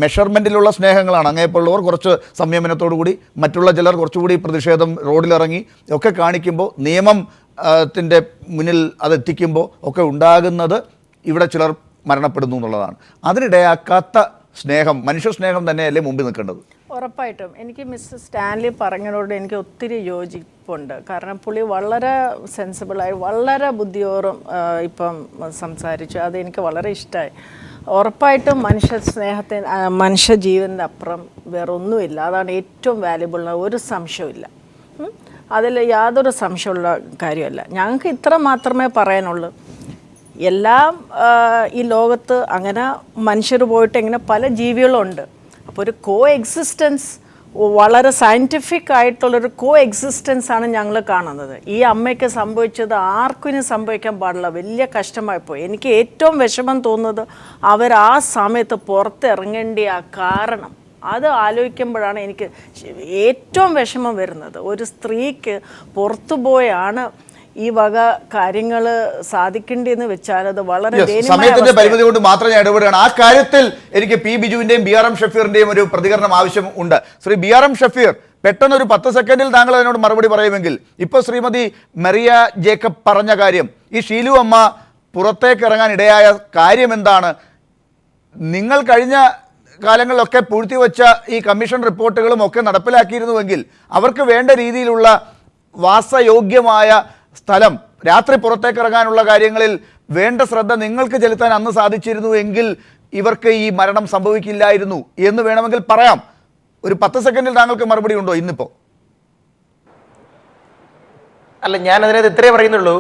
മെഷർമെൻറ്റിലുള്ള സ്നേഹങ്ങളാണ്. അങ്ങേപ്പോഴുള്ളവർ കുറച്ച് സംയമനത്തോടു കൂടി, മറ്റുള്ള ചിലർ കുറച്ചുകൂടി പ്രതിഷേധം റോഡിലിറങ്ങി ഒക്കെ കാണിക്കുമ്പോൾ, നിയമത്തിൻ്റെ മുന്നിൽ അതെത്തിക്കുമ്പോൾ ഒക്കെ ഉണ്ടാകുന്നത് ഇവിടെ ചിലർ മരണപ്പെടുന്നു എന്നുള്ളതാണ്. അതിനിടയാക്കാത്ത സ്നേഹം, മനുഷ്യ സ്നേഹം തന്നെയല്ലേ മുമ്പിൽ നിൽക്കേണ്ടത്? ഉറപ്പായിട്ടും എനിക്ക് മിസ്റ്റർ സ്റ്റാൻലി പറഞ്ഞതിനോട് എനിക്ക് ഒത്തിരി യോജിപ്പുണ്ട്. കാരണം പുള്ളി വളരെ സെൻസിബിളായി, വളരെ ബുദ്ധിയോറും ഇപ്പം സംസാരിച്ചു. അതെനിക്ക് വളരെ ഇഷ്ടമായി. ഉറപ്പായിട്ടും മനുഷ്യ സ്നേഹത്തിന്, മനുഷ്യ ജീവൻ്റെ അപ്പുറം വേറൊന്നുമില്ല. അതാണ് ഏറ്റവും വാല്യുബിൾ, ഒരു സംശയമില്ല. അതിൽ യാതൊരു സംശയമുള്ള കാര്യമല്ല. ഞങ്ങൾക്ക് ഇത്ര മാത്രമേ പറയാനുള്ളൂ. എല്ലാം ഈ ലോകത്ത് അങ്ങനെ മനുഷ്യർ പോയിട്ട് ഇങ്ങനെ പല ജീവികളുണ്ട്. അപ്പോൾ ഒരു കോ എക്സിസ്റ്റൻസ്, വളരെ സയൻറ്റിഫിക് ആയിട്ടുള്ളൊരു കോ എക്സിസ്റ്റൻസ് ആണ് ഞങ്ങൾ കാണുന്നത്. ഈ അമ്മയ്ക്ക് സംഭവിച്ചത് ആർക്കും സംഭവിക്കാൻ പാടില്ല. വലിയ കഷ്ടമായിപ്പോയി. എനിക്ക് ഏറ്റവും വിഷമം തോന്നുന്നത് അവർ ആ സമയത്ത് പുറത്തിറങ്ങേണ്ട ആ കാരണം, അത് ആലോചിക്കുമ്പോഴാണ് എനിക്ക് ഏറ്റവും വിഷമം വരുന്നത്. ഒരു സ്ത്രീക്ക് പുറത്തുപോയാണ് ഈ വക കാര്യങ്ങൾ സാധിക്കേണ്ടതെന്ന് വെച്ചാൽ അത് വളരെ സമയത്തിന്റെ പരിമിതി കൊണ്ട് മാത്രം ഞാൻ ഇടപെടുകയാണ്. ആ കാര്യത്തിൽ എനിക്ക് പി ബിജുവിന്റെയും BRM ഷഫീറിന്റെയും ഒരു പ്രതികരണം ആവശ്യം ഉണ്ട്. ശ്രീ BRM ഷഫീർ, പെട്ടെന്ന് ഒരു 10 സെക്കൻഡിൽ താങ്കൾ അതിനോട് മറുപടി പറയുമെങ്കിൽ. ഇപ്പോൾ ശ്രീമതി മരിയ ജേക്കബ് പറഞ്ഞ കാര്യം, ഈ ഷീലു അമ്മ പുറത്തേക്ക് ഇറങ്ങാൻ ഇടയായ കാര്യം എന്താണ്? നിങ്ങൾ കഴിഞ്ഞ കാലങ്ങളിലൊക്കെ പൂഴ്ത്തിവെച്ച ഈ കമ്മീഷൻ റിപ്പോർട്ടുകളും ഒക്കെ നടപ്പിലാക്കിയിരുന്നുവെങ്കിൽ അവർക്ക് വേണ്ട രീതിയിലുള്ള വാസയോഗ്യമായ സ്ഥലം, രാത്രി പുറത്തേക്ക് ഇറങ്ങാനുള്ള കാര്യങ്ങളിൽ വേണ്ട ശ്രദ്ധ നിങ്ങൾക്ക് ചെലുത്താൻ അന്ന് സാധിച്ചിരുന്നു എങ്കിൽ ഇവർക്ക് ഈ മരണം സംഭവിക്കില്ലായിരുന്നു എന്ന് വേണമെങ്കിൽ പറയാം. ഒരു 10 സെക്കൻഡിൽ താങ്കൾക്ക് മറുപടി ഉണ്ടോ ഇന്നിപ്പോൾ? അല്ല, ഞാൻ അതിനകത്ത് ഇത്രേ പറയുന്നുള്ളൂ.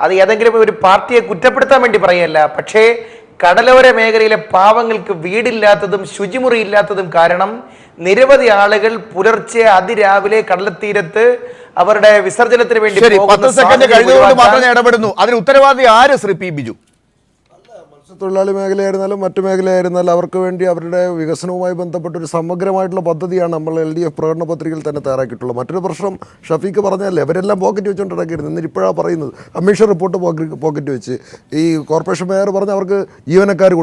അത് ഏതെങ്കിലും ഒരു പാർട്ടിയെ കുറ്റപ്പെടുത്താൻ വേണ്ടി പറയല്ല. പക്ഷേ കടലോര മേഖലയിലെ പാവങ്ങൾക്ക് വീടില്ലാത്തതും ശുചിമുറിയില്ലാത്തതും കാരണം നിരവധി ആളുകൾ പുലർച്ചെ അതിരാവിലെ കടൽത്തീരത്ത് അവരുടെ വിസർജനത്തിന് വേണ്ടി 10 സെക്കൻഡ് കഴിഞ്ഞുകൊണ്ട് മാത്രം ഞാൻ ഇടപെടുന്നു. അതിന് ഉത്തരവാദി ആര് ശ്രീ പി ബിജു? മത്സ്യത്തൊഴിലാളി മേഖലയായിരുന്നാലും മറ്റു മേഖലയായിരുന്നാലും അവർക്ക് വേണ്ടി അവരുടെ വികസനവുമായി ബന്ധപ്പെട്ട ഒരു സമഗ്രമായിട്ടുള്ള പദ്ധതിയാണ് നമ്മൾ LDF പ്രകടന പത്രികയിൽ തന്നെ തയ്യാറാക്കിയിട്ടുള്ളത്. മറ്റൊരു പ്രശ്നം ഷഫീഖ് പറഞ്ഞല്ലേ, അവരെല്ലാം പോക്കറ്റ് വെച്ചുകൊണ്ട് ഇടക്കരുത്. എന്നിട്ട് ഇപ്പോഴാണ് പറയുന്നത് കമ്മീഷൻ റിപ്പോർട്ട് പോക്കറ്റ് വെച്ച് ഈ കോർപ്പറേഷൻ മേയർ പറഞ്ഞ് അവർക്ക് ജീവനക്കാർ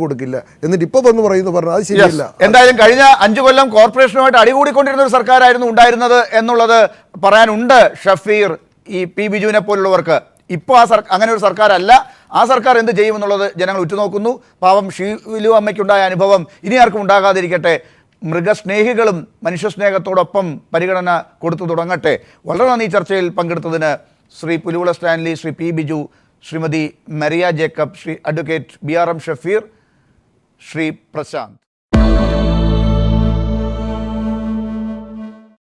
കൊടുക്കില്ല, എന്നിട്ട് ഇപ്പോൾ വന്ന് പറഞ്ഞാൽ അത് ശരിയല്ല. എന്തായാലും കഴിഞ്ഞ 5 കൊല്ലം കോർപ്പറേഷനുമായിട്ട് അടികൂടിക്കൊണ്ടിരുന്ന ഒരു സർക്കാരായിരുന്നു ഉണ്ടായിരുന്നത് എന്നുള്ളത് പറയാനുണ്ട് ഷഫീർ, ഈ പി ബിജുവിനെ പോലുള്ളവർക്ക്. ഇപ്പോൾ അങ്ങനെ ഒരു സർക്കാരല്ല. ആ സർക്കാർ എന്ത് ചെയ്യുമെന്നുള്ളത് ജനങ്ങൾ ഉറ്റുനോക്കുന്നു. പാവം ഷീലു അമ്മയ്ക്കുണ്ടായ അനുഭവം ഇനി ആർക്കും ഉണ്ടാകാതിരിക്കട്ടെ. മൃഗസ്നേഹികളും മനുഷ്യസ്നേഹത്തോടൊപ്പം പരിഗണന കൊടുത്തു തുടങ്ങട്ടെ. വളരെ നന്ദി ചർച്ചയിൽ പങ്കെടുത്തതിന് Shri Pulivila Stanley, Shri P Biju, Shrimati Maria Jacob, Shri advocate BRM Shafeer, Shri Prashant.